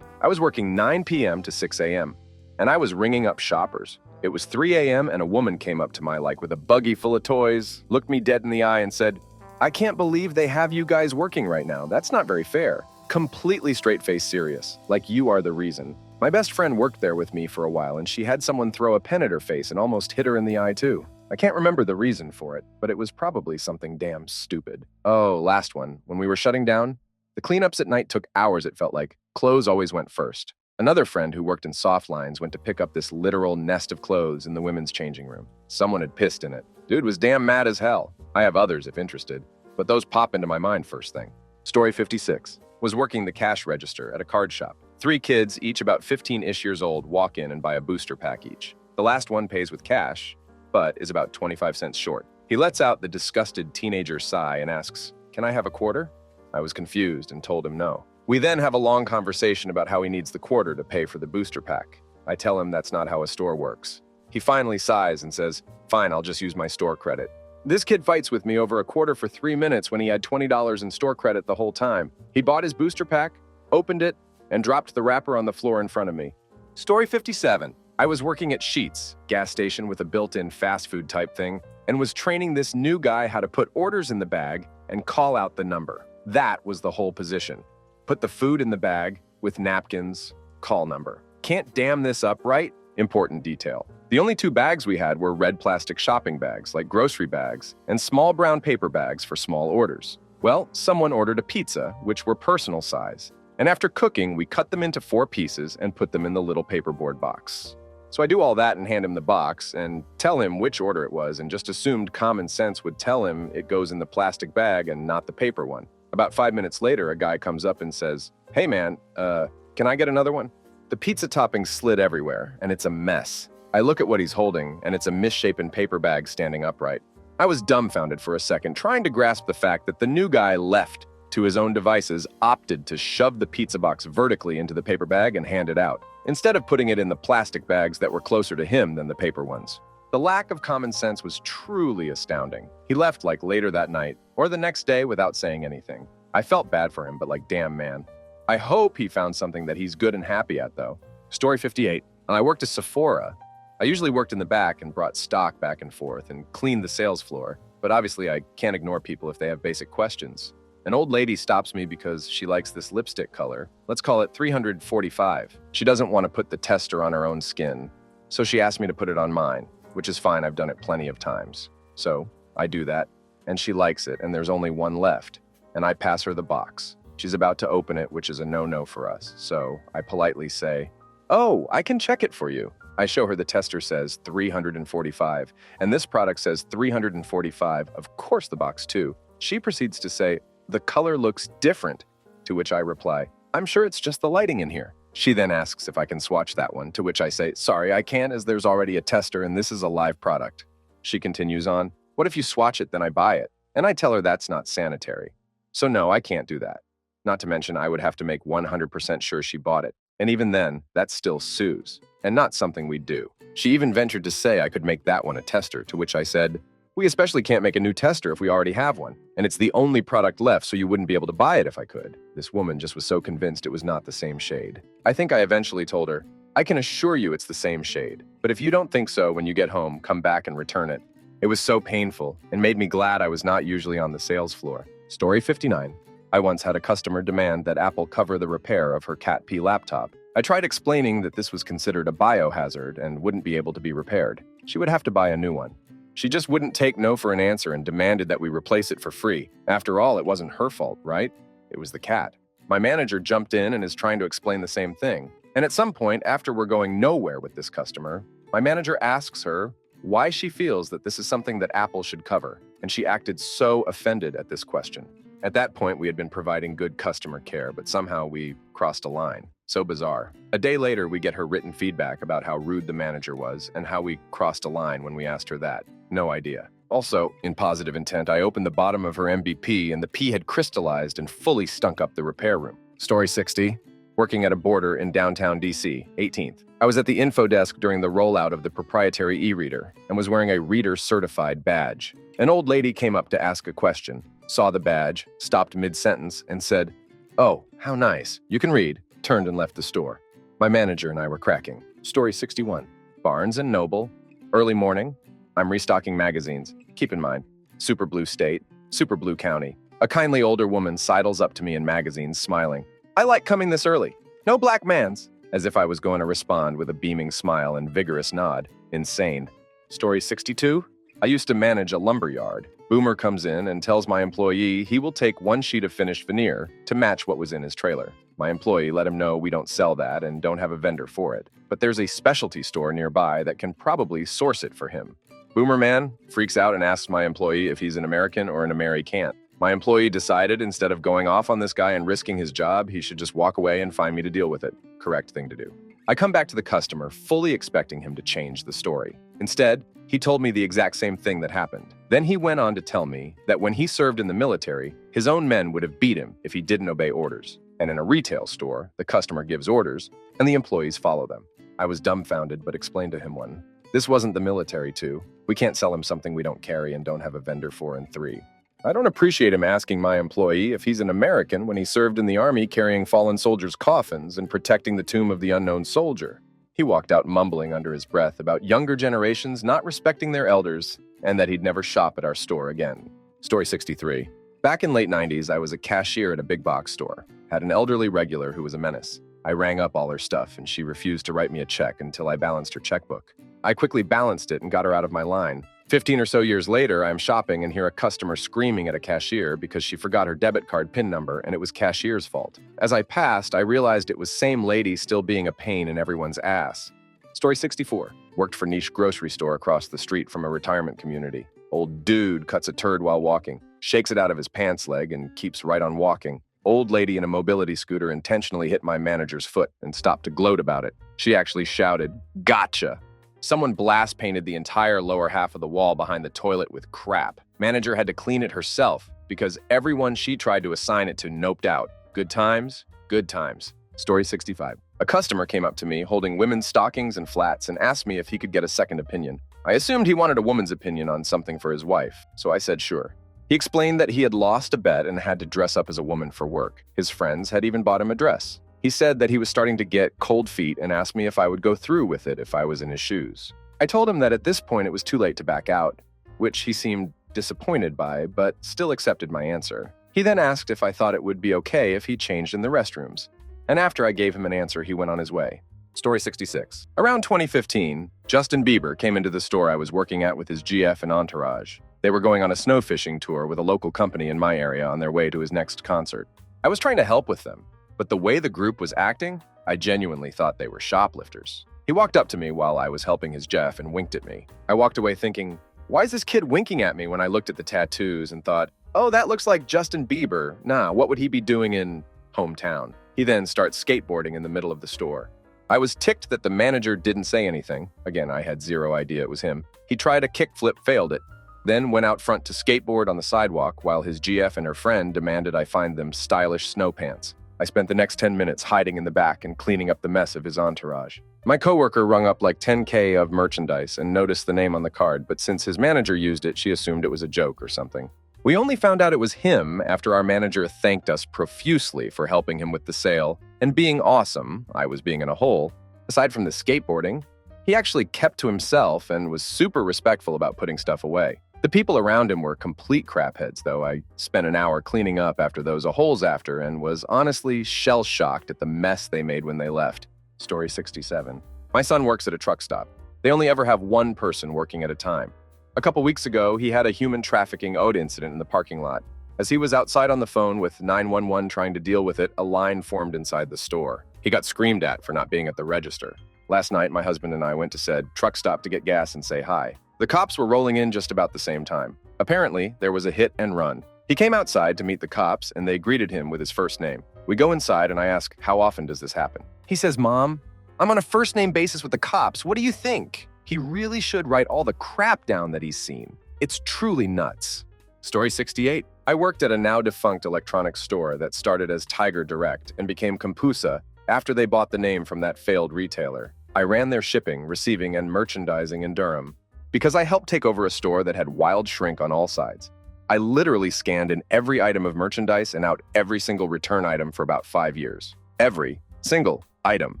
I was working 9 p.m. to 6 a.m., and I was ringing up shoppers. It was 3 a.m. and a woman came up to my with a buggy full of toys, looked me dead in the eye and said, "I can't believe they have you guys working right now. That's not very fair." Completely straight-faced serious, like you are the reason. My best friend worked there with me for a while, and she had someone throw a pen at her face and almost hit her in the eye too. I can't remember the reason for it, but it was probably something damn stupid. Oh, last one. When we were shutting down, the cleanups at night took hours, it felt like. Clothes always went first. Another friend who worked in soft lines went to pick up this literal nest of clothes in the women's changing room. Someone had pissed in it. Dude was damn mad as hell. I have others if interested, but those pop into my mind first thing. Story 56. Was working the cash register at a card shop. 3 kids, each about 15-ish years old, walk in and buy a booster pack each. The last one pays with cash, but is about 25 cents short. He lets out the disgusted teenager sigh and asks, "Can I have a quarter?" I was confused and told him no. We then have a long conversation about how he needs the quarter to pay for the booster pack. I tell him that's not how a store works. He finally sighs and says, "Fine, I'll just use my store credit." This kid fights with me over a quarter for 3 minutes when he had $20 in store credit the whole time. He bought his booster pack, opened it, and dropped the wrapper on the floor in front of me. Story 57. I was working at Sheetz, gas station with a built-in fast food type thing, and was training this new guy how to put orders in the bag and call out the number. That was the whole position. Put the food in the bag with napkins, call number. Can't dam this up, right? Important detail. The only 2 bags we had were red plastic shopping bags, like grocery bags, and small brown paper bags for small orders. Well, someone ordered a pizza, which were personal size. And after cooking, we cut them into 4 pieces and put them in the little paperboard box. So I do all that and hand him the box and tell him which order it was and just assumed common sense would tell him it goes in the plastic bag and not the paper one. About 5 minutes later, a guy comes up and says, "Hey man, can I get another one?" The pizza toppings slid everywhere, and it's a mess. I look at what he's holding, and it's a misshapen paper bag standing upright. I was dumbfounded for a second, trying to grasp the fact that the new guy left to his own devices, opted to shove the pizza box vertically into the paper bag and hand it out, instead of putting it in the plastic bags that were closer to him than the paper ones. The lack of common sense was truly astounding. He left later that night, or the next day without saying anything. I felt bad for him, but damn man. I hope he found something that he's good and happy at though. Story 58. I worked at Sephora. I usually worked in the back and brought stock back and forth and cleaned the sales floor, but obviously I can't ignore people if they have basic questions. An old lady stops me because she likes this lipstick color. Let's call it 345. She doesn't want to put the tester on her own skin, so she asked me to put it on mine, which is fine. I've done it plenty of times. So I do that, and she likes it, and there's only one left, and I pass her the box. She's about to open it, which is a no-no for us, so I politely say, "Oh, I can check it for you." I show her the tester says 345, and this product says 345, of course the box too. She proceeds to say, "The color looks different," to which I reply, "I'm sure it's just the lighting in here." She then asks if I can swatch that one, to which I say, "Sorry, I can't as there's already a tester and this is a live product." She continues on, "What if you swatch it, then I buy it?" And I tell her that's not sanitary. So no, I can't do that. Not to mention, I would have to make 100% sure she bought it. And even then, that's still sues, and not something we'd do. She even ventured to say I could make that one a tester, to which I said, "We especially can't make a new tester if we already have one, and it's the only product left, so you wouldn't be able to buy it if I could." This woman just was so convinced it was not the same shade. I think I eventually told her, "I can assure you it's the same shade, but if you don't think so when you get home, come back and return it." It was so painful and made me glad I was not usually on the sales floor. Story 59. I once had a customer demand that Apple cover the repair of her Cat P laptop. I tried explaining that this was considered a biohazard and wouldn't be able to be repaired. She would have to buy a new one. She just wouldn't take no for an answer and demanded that we replace it for free. After all, it wasn't her fault, right? It was the cat. My manager jumped in and is trying to explain the same thing. And at some point, after we're going nowhere with this customer, my manager asks her why she feels that this is something that Apple should cover, and she acted so offended at this question. At that point, we had been providing good customer care, but somehow we crossed a line. So bizarre. A day later, we get her written feedback about how rude the manager was and how we crossed a line when we asked her that. No idea. Also, in positive intent, I opened the bottom of her MVP and the pee had crystallized and fully stunk up the repair room. Story 60. Working at a border in downtown DC, 18th. I was at the info desk during the rollout of the proprietary e-reader and was wearing a reader-certified badge. An old lady came up to ask a question, saw the badge, stopped mid-sentence, and said, "Oh, how nice. You can read," turned and left the store. My manager and I were cracking. Story 61. Barnes & Noble. Early morning. I'm restocking magazines. Keep in mind, Super Blue State, Super Blue County. A kindly older woman sidles up to me in magazines, smiling. "I like coming this early. No black mans." As if I was going to respond with a beaming smile and vigorous nod. Insane. Story 62. I used to manage a lumber yard. Boomer comes in and tells my employee he will take one sheet of finished veneer to match what was in his trailer. My employee let him know we don't sell that and don't have a vendor for it, but there's a specialty store nearby that can probably source it for him. Boomer man freaks out and asks my employee if he's an American or an American. My employee decided instead of going off on this guy and risking his job, he should just walk away and find me to deal with it. Correct thing to do. I come back to the customer, fully expecting him to change the story. Instead, he told me the exact same thing that happened. Then he went on to tell me that when he served in the military, his own men would have beat him if he didn't obey orders. And in a retail store, the customer gives orders, and the employees follow them. I was dumbfounded, but explained to him one. This wasn't the military, too. We can't sell him something we don't carry and don't have a vendor for, and 3. I don't appreciate him asking my employee if he's an American when he served in the army carrying fallen soldiers' coffins and protecting the tomb of the unknown soldier. He walked out mumbling under his breath about younger generations not respecting their elders and that he'd never shop at our store again. Story 63. Back in late 90s, I was a cashier at a big box store. Had an elderly regular who was a menace. I rang up all her stuff and she refused to write me a check until I balanced her checkbook. I quickly balanced it and got her out of my line. 15 or so years later, I'm shopping and hear a customer screaming at a cashier because she forgot her debit card PIN number and it was cashier's fault. As I passed, I realized it was same lady still being a pain in everyone's ass. Story 64. Worked for niche grocery store across the street from a retirement community. Old dude cuts a turd while walking, shakes it out of his pants leg and keeps right on walking. Old lady in a mobility scooter intentionally hit my manager's foot and stopped to gloat about it. She actually shouted, "Gotcha!" Someone blast painted the entire lower half of the wall behind the toilet with crap. Manager had to clean it herself because everyone she tried to assign it to noped out. Good times, good times. Story 65. A customer came up to me holding women's stockings and flats and asked me if he could get a second opinion. I assumed he wanted a woman's opinion on something for his wife, so I said sure. He explained that he had lost a bet and had to dress up as a woman for work. His friends had even bought him a dress. He said that he was starting to get cold feet and asked me if I would go through with it if I was in his shoes. I told him that at this point it was too late to back out, which he seemed disappointed by, but still accepted my answer. He then asked if I thought it would be okay if he changed in the restrooms. And after I gave him an answer, he went on his way. Story 66. Around 2015, Justin Bieber came into the store I was working at with his GF and entourage. They were going on a snow fishing tour with a local company in my area on their way to his next concert. I was trying to help with them, but the way the group was acting, I genuinely thought they were shoplifters. He walked up to me while I was helping his Jeff and winked at me. I walked away thinking, why is this kid winking at me when I looked at the tattoos and thought, oh, that looks like Justin Bieber. Nah, what would he be doing in hometown? He then starts skateboarding in the middle of the store. I was ticked that the manager didn't say anything. Again, I had zero idea it was him. He tried a kickflip, failed it, then went out front to skateboard on the sidewalk while his GF and her friend demanded I find them stylish snow pants. I spent the next 10 minutes hiding in the back and cleaning up the mess of his entourage. My coworker rung up like $10K of merchandise and noticed the name on the card, but since his manager used it, she assumed it was a joke or something. We only found out it was him after our manager thanked us profusely for helping him with the sale and being awesome. I was being in a hole. Aside from the skateboarding, he actually kept to himself and was super respectful about putting stuff away. The people around him were complete crapheads, though. I spent an hour cleaning up after those holes after and was honestly shell-shocked at the mess they made when they left. Story 67. My son works at a truck stop. They only ever have one person working at a time. A couple weeks ago, he had a human trafficking ode incident in the parking lot. As he was outside on the phone with 911 trying to deal with it, a line formed inside the store. He got screamed at for not being at the register. Last night, my husband and I went to said truck stop to get gas and say hi. The cops were rolling in just about the same time. Apparently, there was a hit and run. He came outside to meet the cops, and they greeted him with his first name. We go inside, and I ask, how often does this happen? He says, Mom, I'm on a first-name basis with the cops. What do you think? He really should write all the crap down that he's seen. It's truly nuts. Story 68. I worked at a now-defunct electronics store that started as Tiger Direct and became Compusa after they bought the name from that failed retailer. I ran their shipping, receiving, and merchandising in Durham. Because I helped take over a store that had wild shrink on all sides. I literally scanned in every item of merchandise and out every single return item for about 5 years. Every single item,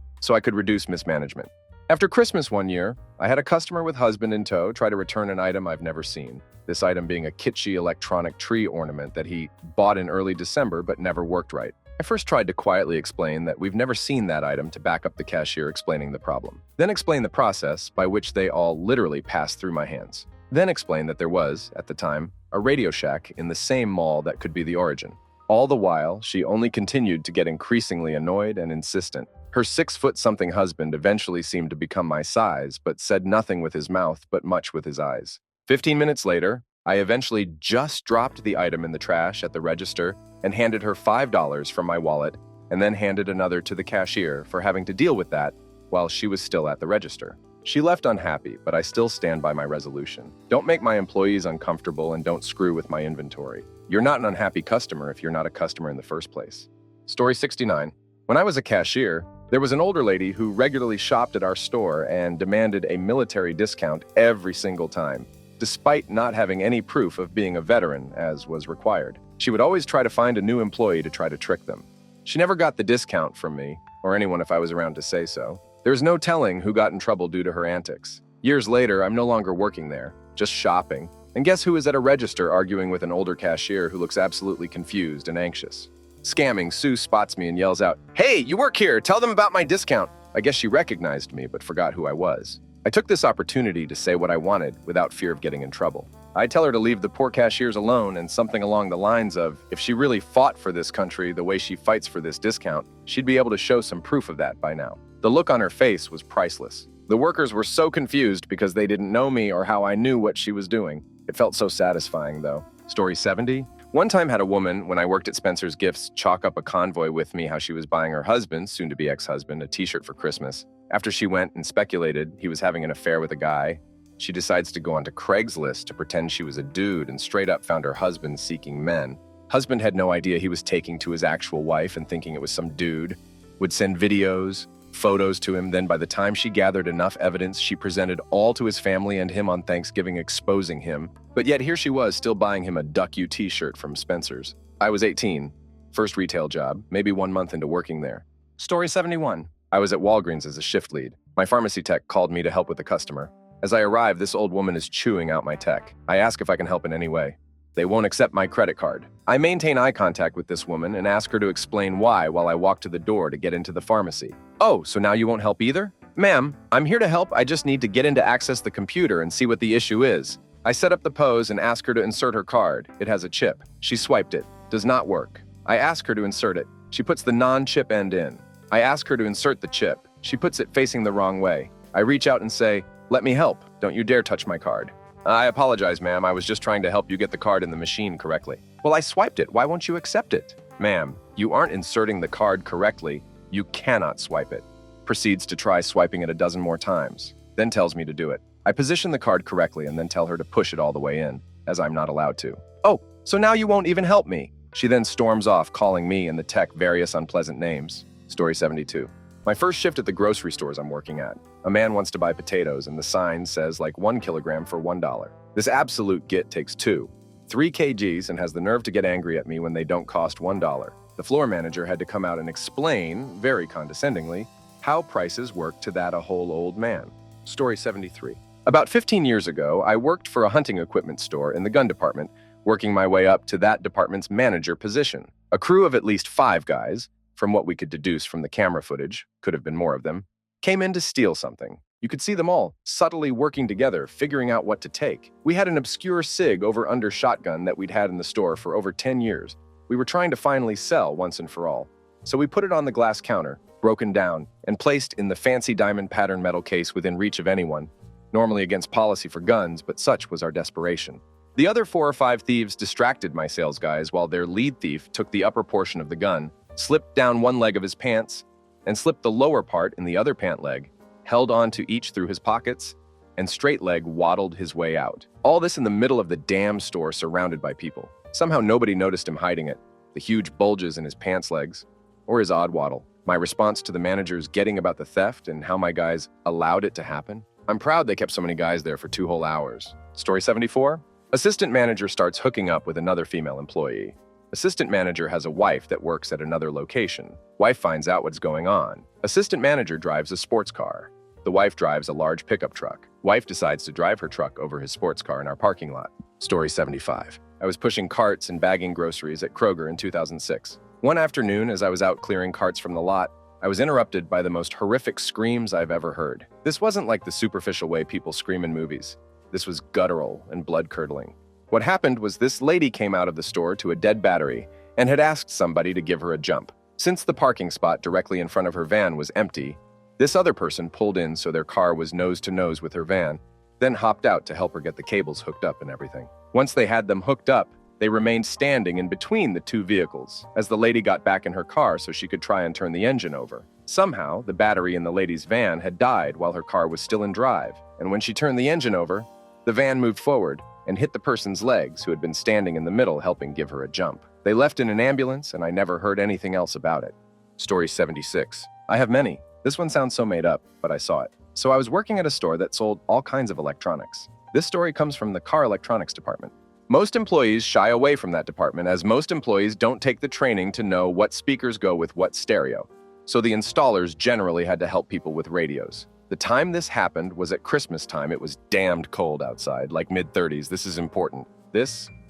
so I could reduce mismanagement. After Christmas one year, I had a customer with husband in tow try to return an item I've never seen. This item being a kitschy electronic tree ornament that he bought in early December but never worked right. I first tried to quietly explain that we've never seen that item to back up the cashier explaining the problem. Then explain the process by which they all literally passed through my hands. Then explain that there was, at the time, a Radio Shack in the same mall that could be the origin. All the while, she only continued to get increasingly annoyed and insistent. Her 6-foot-something husband eventually seemed to become my size, but said nothing with his mouth but much with his eyes. 15 minutes later, I eventually just dropped the item in the trash at the register and handed her $5 from my wallet, and then handed another to the cashier for having to deal with that while she was still at the register. She left unhappy, but I still stand by my resolution. Don't make my employees uncomfortable and don't screw with my inventory. You're not an unhappy customer if you're not a customer in the first place. Story 69. When I was a cashier, there was an older lady who regularly shopped at our store and demanded a military discount every single time, despite not having any proof of being a veteran, as was required. She would always try to find a new employee to try to trick them. She never got the discount from me, or anyone if I was around to say so. There's no telling who got in trouble due to her antics. Years later, I'm no longer working there, just shopping. And guess who is at a register arguing with an older cashier who looks absolutely confused and anxious? Scamming, Sue spots me and yells out, "Hey, you work here, tell them about my discount." I guess she recognized me but forgot who I was. I took this opportunity to say what I wanted without fear of getting in trouble. I tell her to leave the poor cashiers alone and something along the lines of, if she really fought for this country the way she fights for this discount, she'd be able to show some proof of that by now. The look on her face was priceless. The workers were so confused because they didn't know me or how I knew what she was doing. It felt so satisfying, though. Story 70. One time had a woman, when I worked at Spencer's Gifts, chalk up a convoy with me how she was buying her husband, soon-to-be ex-husband, a t-shirt for Christmas. After she went and speculated he was having an affair with a guy, she decides to go onto Craigslist to pretend she was a dude and straight up found her husband seeking men. Husband had no idea he was taking to his actual wife and thinking it was some dude. Would send videos, photos to him. Then by the time she gathered enough evidence, she presented all to his family and him on Thanksgiving, exposing him. But yet here she was still buying him a Duck You t-shirt from Spencer's. I was 18, first retail job, maybe 1 month into working there. Story 71. I was at Walgreens as a shift lead. My pharmacy tech called me to help with a customer. As I arrive, this old woman is chewing out my tech. I ask if I can help in any way. They won't accept my credit card. I maintain eye contact with this woman and ask her to explain why while I walk to the door to get into the pharmacy. Oh, so now you won't help either? Ma'am, I'm here to help. I just need to get in to access the computer and see what the issue is. I set up the pose and ask her to insert her card. It has a chip. She swiped it. Does not work. I ask her to insert it. She puts the non-chip end in. I ask her to insert the chip. She puts it facing the wrong way. I reach out and say, "Let me help. Don't you dare touch my card." I apologize, ma'am. I was just trying to help you get the card in the machine correctly. Well, I swiped it. Why won't you accept it? Ma'am, you aren't inserting the card correctly. You cannot swipe it. Proceeds to try swiping it a dozen more times, then tells me to do it. I position the card correctly and then tell her to push it all the way in, as I'm not allowed to. Oh, so now you won't even help me. She then storms off, calling me and the tech various unpleasant names. Story 72. My first shift at the grocery stores I'm working at. A man wants to buy potatoes and the sign says like 1 kilogram for $1. This absolute git takes 3 kgs and has the nerve to get angry at me when they don't cost $1. The floor manager had to come out and explain, very condescendingly, how prices work to that a whole old man. Story 73. About 15 years ago, I worked for a hunting equipment store in the gun department, working my way up to that department's manager position. A crew of at least 5 guys, from what we could deduce from the camera footage, could have been more of them, came in to steal something. You could see them all subtly working together, figuring out what to take. We had an obscure SIG over-under shotgun that we'd had in the store for over 10 years. We were trying to finally sell once and for all. So we put it on the glass counter, broken down, and placed in the fancy diamond pattern metal case within reach of anyone, normally against policy for guns, but such was our desperation. The other 4 or 5 thieves distracted my sales guys while their lead thief took the upper portion of the gun, slipped down one leg of his pants, and slipped the lower part in the other pant leg, held on to each through his pockets, and straight-leg waddled his way out. All this in the middle of the damn store surrounded by people. Somehow nobody noticed him hiding it, the huge bulges in his pants legs, or his odd waddle. My response to the managers getting about the theft and how my guys allowed it to happen? I'm proud they kept so many guys there for 2 whole hours. Story 74. Assistant manager starts hooking up with another female employee. Assistant manager has a wife that works at another location. Wife finds out what's going on. Assistant manager drives a sports car. The wife drives a large pickup truck. Wife decides to drive her truck over his sports car in our parking lot. Story 75. I was pushing carts and bagging groceries at Kroger in 2006. One afternoon, as I was out clearing carts from the lot, I was interrupted by the most horrific screams I've ever heard. This wasn't like the superficial way people scream in movies. This was guttural and blood-curdling. What happened was this lady came out of the store to a dead battery and had asked somebody to give her a jump. Since the parking spot directly in front of her van was empty, this other person pulled in so their car was nose to nose with her van, then hopped out to help her get the cables hooked up and everything. Once they had them hooked up, they remained standing in between the 2 vehicles as the lady got back in her car so she could try and turn the engine over. Somehow, the battery in the lady's van had died while her car was still in drive, and when she turned the engine over, the van moved forward and hit the person's legs who had been standing in the middle helping give her a jump. They left in an ambulance, and I never heard anything else about it. Story 76. I have many. This one sounds so made up, but I saw it. So I was working at a store that sold all kinds of electronics. This story comes from the car electronics department. Most employees shy away from that department as most employees don't take the training to know what speakers go with what stereo. So the installers generally had to help people with radios. The time this happened was at Christmas time. It was damned cold outside, like mid-30s. This is important.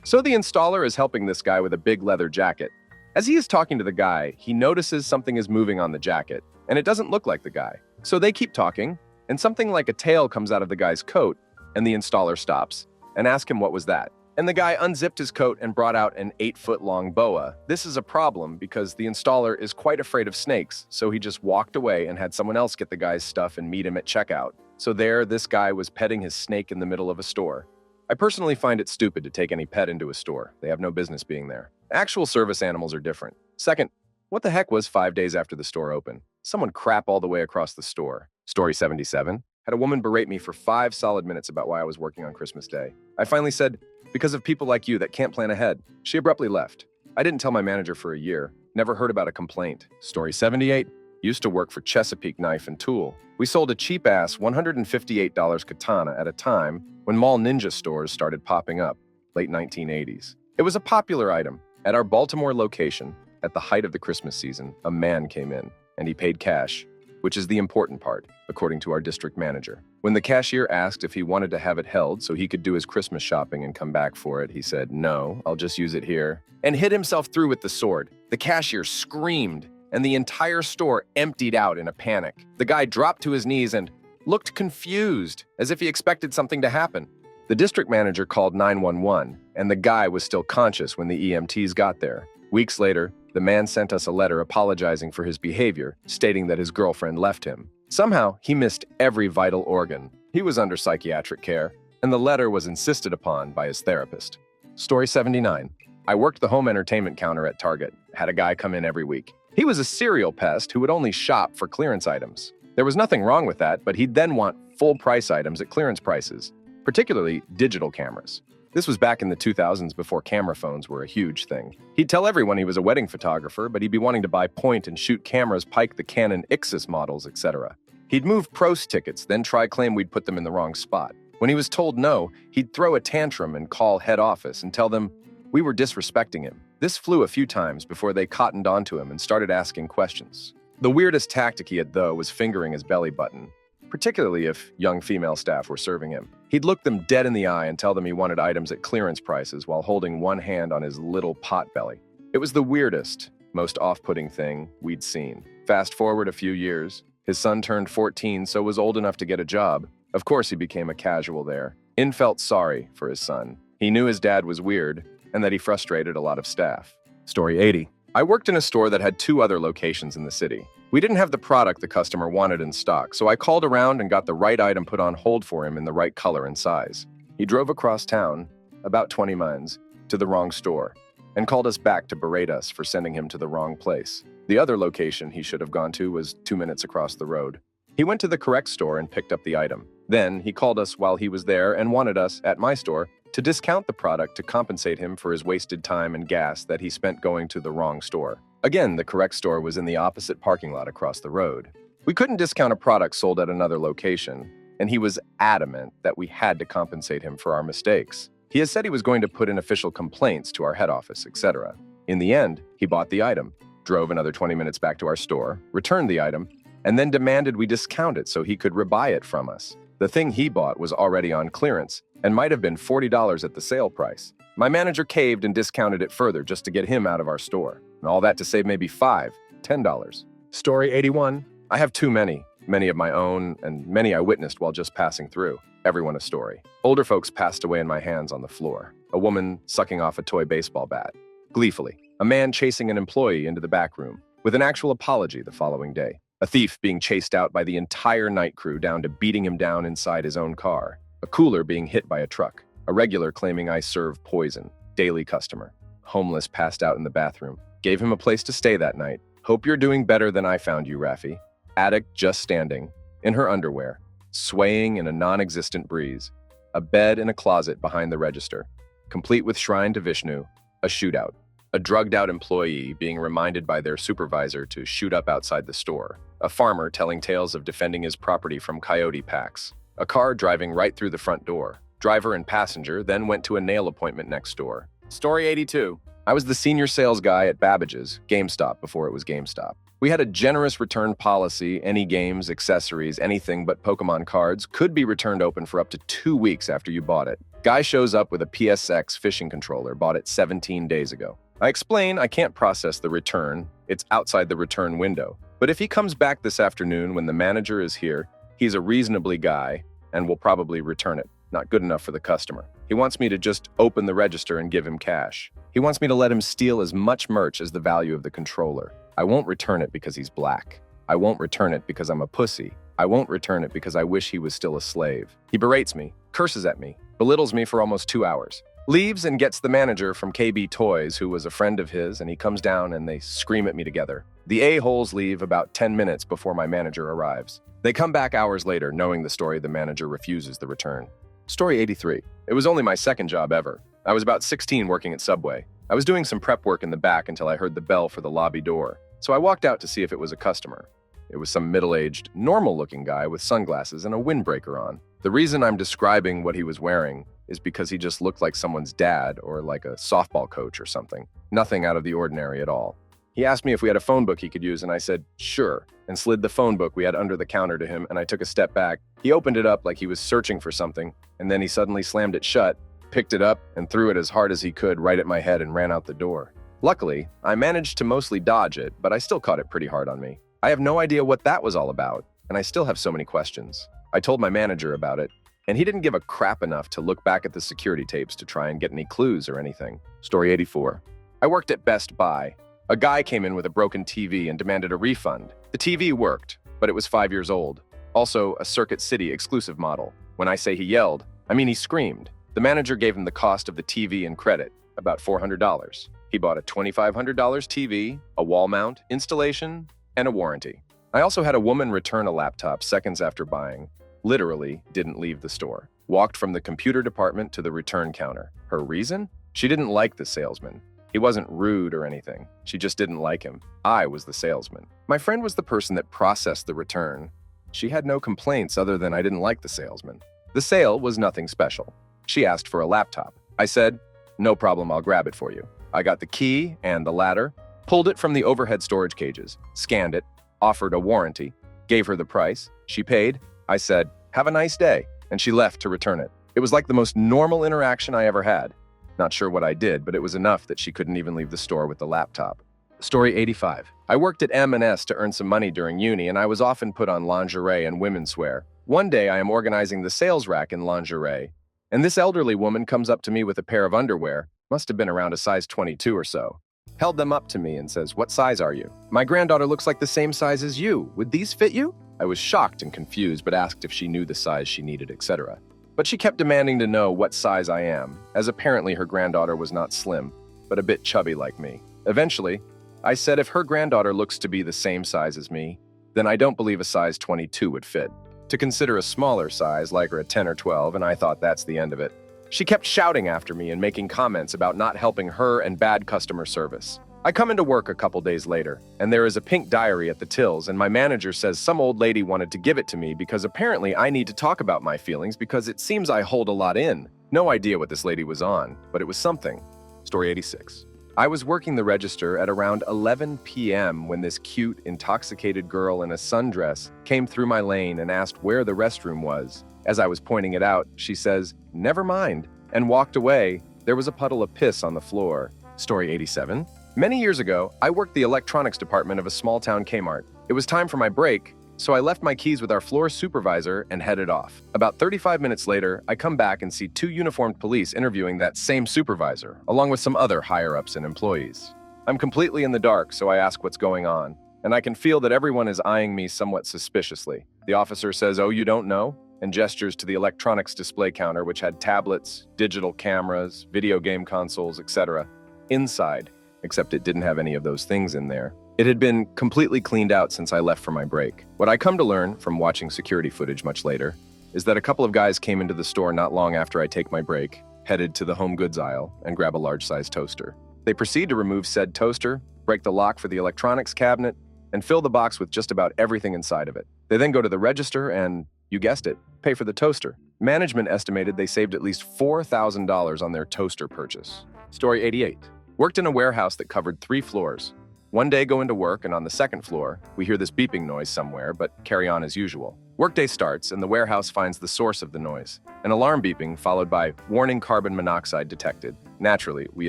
So the installer is helping this guy with a big leather jacket. As he is talking to the guy, he notices something is moving on the jacket, and it doesn't look like the guy. So they keep talking, and something like a tail comes out of the guy's coat, and the installer stops and asks him what was that. And the guy unzipped his coat and brought out an 8-foot-long boa. This is a problem because the installer is quite afraid of snakes, so he just walked away and had someone else get the guy's stuff and meet him at checkout. So there, this guy was petting his snake in the middle of a store. I personally find it stupid to take any pet into a store. They have no business being there. Actual service animals are different. Second, what the heck was 5 days after the store opened? Someone crap all the way across the store. Story 77. Had a woman berate me for 5 solid minutes about why I was working on Christmas Day. I finally said, "Because of people like you that can't plan ahead." She abruptly left. I didn't tell my manager for a year. Never heard about a complaint. Story 78. Used to work for Chesapeake Knife and Tool. We sold a cheap-ass $158 katana at a time when mall ninja stores started popping up, late 1980s. It was a popular item. At our Baltimore location, at the height of the Christmas season, a man came in, and he paid cash. which is the important part, according to our district manager. When the cashier asked if he wanted to have it held so he could do his Christmas shopping and come back for it, he said, "No, I'll just use it here," and hit himself through with the sword. The cashier screamed, and the entire store emptied out in a panic. The guy dropped to his knees and looked confused, as if he expected something to happen. The district manager called 911, and the guy was still conscious when the EMTs got there. Weeks later, the man sent us a letter apologizing for his behavior, stating that his girlfriend left him. Somehow, he missed every vital organ. He was under psychiatric care, and the letter was insisted upon by his therapist. Story 79. I worked the home entertainment counter at Target, had a guy come in every week. He was a serial pest who would only shop for clearance items. There was nothing wrong with that, but he'd then want full-price items at clearance prices, particularly digital cameras. This was back in the 2000s before camera phones were a huge thing. He'd tell everyone he was a wedding photographer, but he'd be wanting to buy point and shoot cameras like the Canon Ixus models, etc. He'd move pros tickets, then try claim we'd put them in the wrong spot. When he was told no, he'd throw a tantrum and call head office and tell them we were disrespecting him. This flew a few times before they cottoned onto him and started asking questions. The weirdest tactic he had, though, was fingering his belly button, particularly if young female staff were serving him. He'd look them dead in the eye and tell them he wanted items at clearance prices while holding one hand on his little pot belly. It was the weirdest, most off-putting thing we'd seen. Fast forward a few years, his son turned 14, so was old enough to get a job. Of course, he became a casual there. In felt sorry for his son. He knew his dad was weird and that he frustrated a lot of staff. Story 80. I worked in a store that had 2 other locations in the city. We didn't have the product the customer wanted in stock, so I called around and got the right item put on hold for him in the right color and size. He drove across town, about 20 miles, to the wrong store, and called us back to berate us for sending him to the wrong place. The other location he should have gone to was 2 minutes across the road. He went to the correct store and picked up the item. Then he called us while he was there and wanted us, at my store, to discount the product to compensate him for his wasted time and gas that he spent going to the wrong store. Again, the correct store was in the opposite parking lot across the road. We couldn't discount a product sold at another location, and he was adamant that we had to compensate him for our mistakes. He has said he was going to put in official complaints to our head office, etc. In the end, he bought the item, drove another 20 minutes back to our store, returned the item, and then demanded we discount it so he could rebuy it from us. The thing he bought was already on clearance and might have been $40 at the sale price. My manager caved and discounted it further just to get him out of our store. And all that to save maybe $5, $10. Story 81. I have too many of my own and many I witnessed while just passing through. Everyone a story. Older folks passed away in my hands on the floor. A woman sucking off a toy baseball bat. Gleefully. A man chasing an employee into the back room with an actual apology the following day. A thief being chased out by the entire night crew down to beating him down inside his own car. A cooler being hit by a truck. A regular claiming I serve poison. Daily customer. Homeless passed out in the bathroom. Gave him a place to stay that night. Hope you're doing better than I found you, Raffi. Addict just standing, in her underwear, swaying in a non-existent breeze. A bed in a closet behind the register. Complete with shrine to Vishnu. A shootout. A drugged-out employee being reminded by their supervisor to shoot up outside the store. A farmer telling tales of defending his property from coyote packs. A car driving right through the front door. Driver and passenger then went to a nail appointment next door. Story 82. I was the senior sales guy at Babbage's, GameStop before it was GameStop. We had a generous return policy. Any games, accessories, anything but Pokemon cards could be returned open for up to 2 weeks after you bought it. Guy shows up with a PSX fishing controller, bought it 17 days ago. I explain I can't process the return. It's outside the return window. But if he comes back this afternoon when the manager is here, he's a reasonably guy and will probably return it. Not good enough for the customer. He wants me to just open the register and give him cash. He wants me to let him steal as much merch as the value of the controller. I won't return it because he's black. I won't return it because I'm a pussy. I won't return it because I wish he was still a slave. He berates me, curses at me, belittles me for almost 2 hours. Leaves and gets the manager from KB Toys, who was a friend of his, and he comes down and they scream at me together. The a-holes leave about 10 minutes before my manager arrives. They come back hours later, knowing the story the manager refuses the return. Story 83. It was only my second job ever. I was about 16 working at Subway. I was doing some prep work in the back until I heard the bell for the lobby door, so I walked out to see if it was a customer. It was some middle-aged, normal-looking guy with sunglasses and a windbreaker on. The reason I'm describing what he was wearing is because he just looked like someone's dad or like a softball coach or something. Nothing out of the ordinary at all. He asked me if we had a phone book he could use, and I said, sure, and slid the phone book we had under the counter to him, and I took a step back. He opened it up like he was searching for something, and then he suddenly slammed it shut, picked it up, and threw it as hard as he could right at my head and ran out the door. Luckily, I managed to mostly dodge it, but I still caught it pretty hard on me. I have no idea what that was all about, and I still have so many questions. I told my manager about it, and he didn't give a crap enough to look back at the security tapes to try and get any clues or anything. Story 84. I worked at Best Buy. A guy came in with a broken TV and demanded a refund. The TV worked, but it was 5 years old. Also, a Circuit City exclusive model. When I say he yelled, I mean he screamed. The manager gave him the cost of the TV in credit, about $400. He bought a $2,500 TV, a wall mount, installation, and a warranty. I also had a woman return a laptop seconds after buying. Literally didn't leave the store. Walked from the computer department to the return counter. Her reason? She didn't like the salesman. He wasn't rude or anything. She just didn't like him. I was the salesman. My friend was the person that processed the return. She had no complaints other than I didn't like the salesman. The sale was nothing special. She asked for a laptop. I said, no problem, I'll grab it for you. I got the key and the ladder, pulled it from the overhead storage cages, scanned it, offered a warranty, gave her the price. She paid. I said, have a nice day, and she left to return it. It was like the most normal interaction I ever had. Not sure what I did, but it was enough that she couldn't even leave the store with the laptop. Story 85. I worked at M&S to earn some money during uni, and I was often put on lingerie and women's wear. One day, I am organizing the sales rack in lingerie, and this elderly woman comes up to me with a pair of underwear, must have been around a size 22 or so. Held them up to me and says, what size are you? My granddaughter looks like the same size as you. Would these fit you? I was shocked and confused, but asked if she knew the size she needed, etc. But she kept demanding to know what size I am, as apparently her granddaughter was not slim, but a bit chubby like me. Eventually, I said if her granddaughter looks to be the same size as me, then I don't believe a size 22 would fit. To consider a smaller size, like her a 10 or 12, and I thought that's the end of it. She kept shouting after me and making comments about not helping her and bad customer service. I come into work a couple days later, and there is a pink diary at the tills, and my manager says some old lady wanted to give it to me because apparently I need to talk about my feelings because it seems I hold a lot in. No idea what this lady was on, but it was something. Story 86. I was working the register at around 11 p.m. when this cute, intoxicated girl in a sundress came through my lane and asked where the restroom was. As I was pointing it out, she says, never mind, and walked away. There was a puddle of piss on the floor. Story 87. Many years ago, I worked the electronics department of a small-town Kmart. It was time for my break, so I left my keys with our floor supervisor and headed off. About 35 minutes later, I come back and see two uniformed police interviewing that same supervisor, along with some other higher-ups and employees. I'm completely in the dark, so I ask what's going on, and I can feel that everyone is eyeing me somewhat suspiciously. The officer says, oh, you don't know? And gestures to the electronics display counter, which had tablets, digital cameras, video game consoles, etc. inside, except it didn't have any of those things in there. It had been completely cleaned out since I left for my break. What I come to learn from watching security footage much later is that a couple of guys came into the store not long after I take my break, headed to the home goods aisle, and grab a large-sized toaster. They proceed to remove said toaster, break the lock for the electronics cabinet, and fill the box with just about everything inside of it. They then go to the register and, you guessed it, pay for the toaster. Management estimated they saved at least $4,000 on their toaster purchase. Story 88. Worked in a warehouse that covered 3 floors. One day go into work, and on the second floor, we hear this beeping noise somewhere, but carry on as usual. Workday starts, and the warehouse finds the source of the noise. An alarm beeping, followed by warning carbon monoxide detected. Naturally, we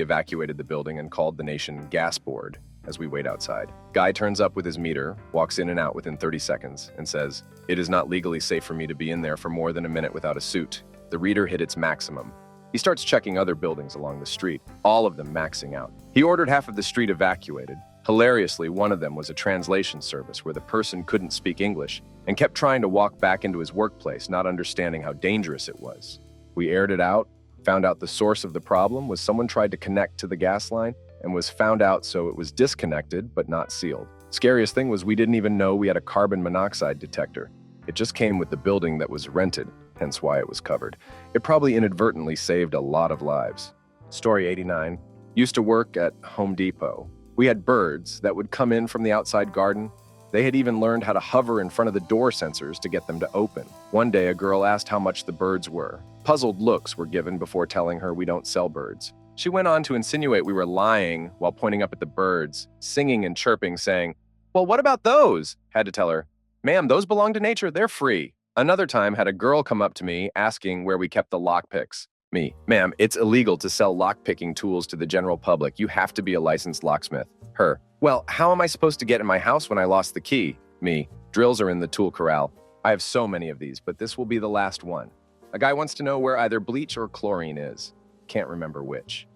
evacuated the building and called the nation gas board as we wait outside. Guy turns up with his meter, walks in and out within 30 seconds, and says, it is not legally safe for me to be in there for more than a minute without a suit. The reader hit its maximum. He starts checking other buildings along the street, all of them maxing out. He ordered half of the street evacuated. Hilariously, one of them was a translation service where the person couldn't speak English and kept trying to walk back into his workplace, not understanding how dangerous it was. We aired it out, found out the source of the problem was someone tried to connect to the gas line and was found out so it was disconnected but not sealed. Scariest thing was we didn't even know we had a carbon monoxide detector. It just came with the building that was rented, hence why it was covered. It probably inadvertently saved a lot of lives. Story 89. Used to work at Home Depot. We had birds that would come in from the outside garden. They had even learned how to hover in front of the door sensors to get them to open. One day, a girl asked how much the birds were. Puzzled looks were given before telling her we don't sell birds. She went on to insinuate we were lying while pointing up at the birds, singing and chirping, saying, "Well, what about those?" Had to tell her, "Ma'am, those belong to nature, they're free." Another time had a girl come up to me asking where we kept the lockpicks. Me, "Ma'am, it's illegal to sell lockpicking tools to the general public. You have to be a licensed locksmith." Her, "Well, how am I supposed to get in my house when I lost the key?" Me, "Drills are in the tool corral." I have so many of these, but this will be the last one. A guy wants to know where either bleach or chlorine is. Can't remember which.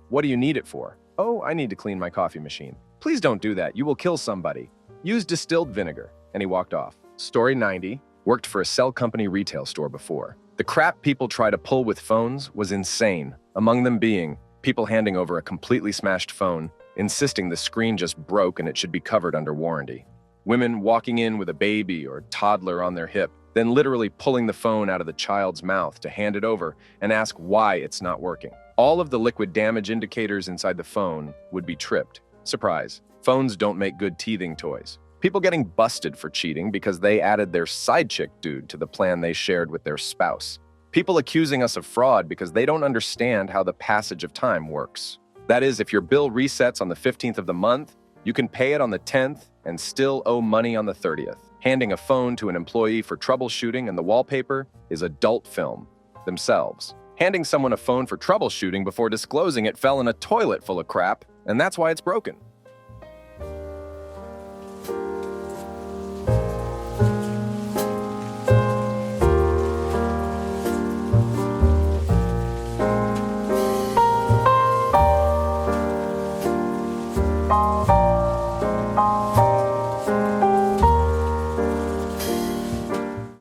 What do you need it for? "Oh, I need to clean my coffee machine." "Please don't do that. You will kill somebody. Use distilled vinegar." And he walked off. Story 90. Worked for a cell company retail store before. The crap people try to pull with phones was insane. Among them being people handing over a completely smashed phone, insisting the screen just broke and it should be covered under warranty. Women walking in with a baby or toddler on their hip, then literally pulling the phone out of the child's mouth to hand it over and ask why it's not working. All of the liquid damage indicators inside the phone would be tripped. Surprise, phones don't make good teething toys. People getting busted for cheating because they added their side chick dude to the plan they shared with their spouse. People accusing us of fraud because they don't understand how the passage of time works. That is, if your bill resets on the 15th of the month, you can pay it on the 10th and still owe money on the 30th. Handing a phone to an employee for troubleshooting and the wallpaper is adult film themselves. Handing someone a phone for troubleshooting before disclosing it fell in a toilet full of crap, and that's why it's broken.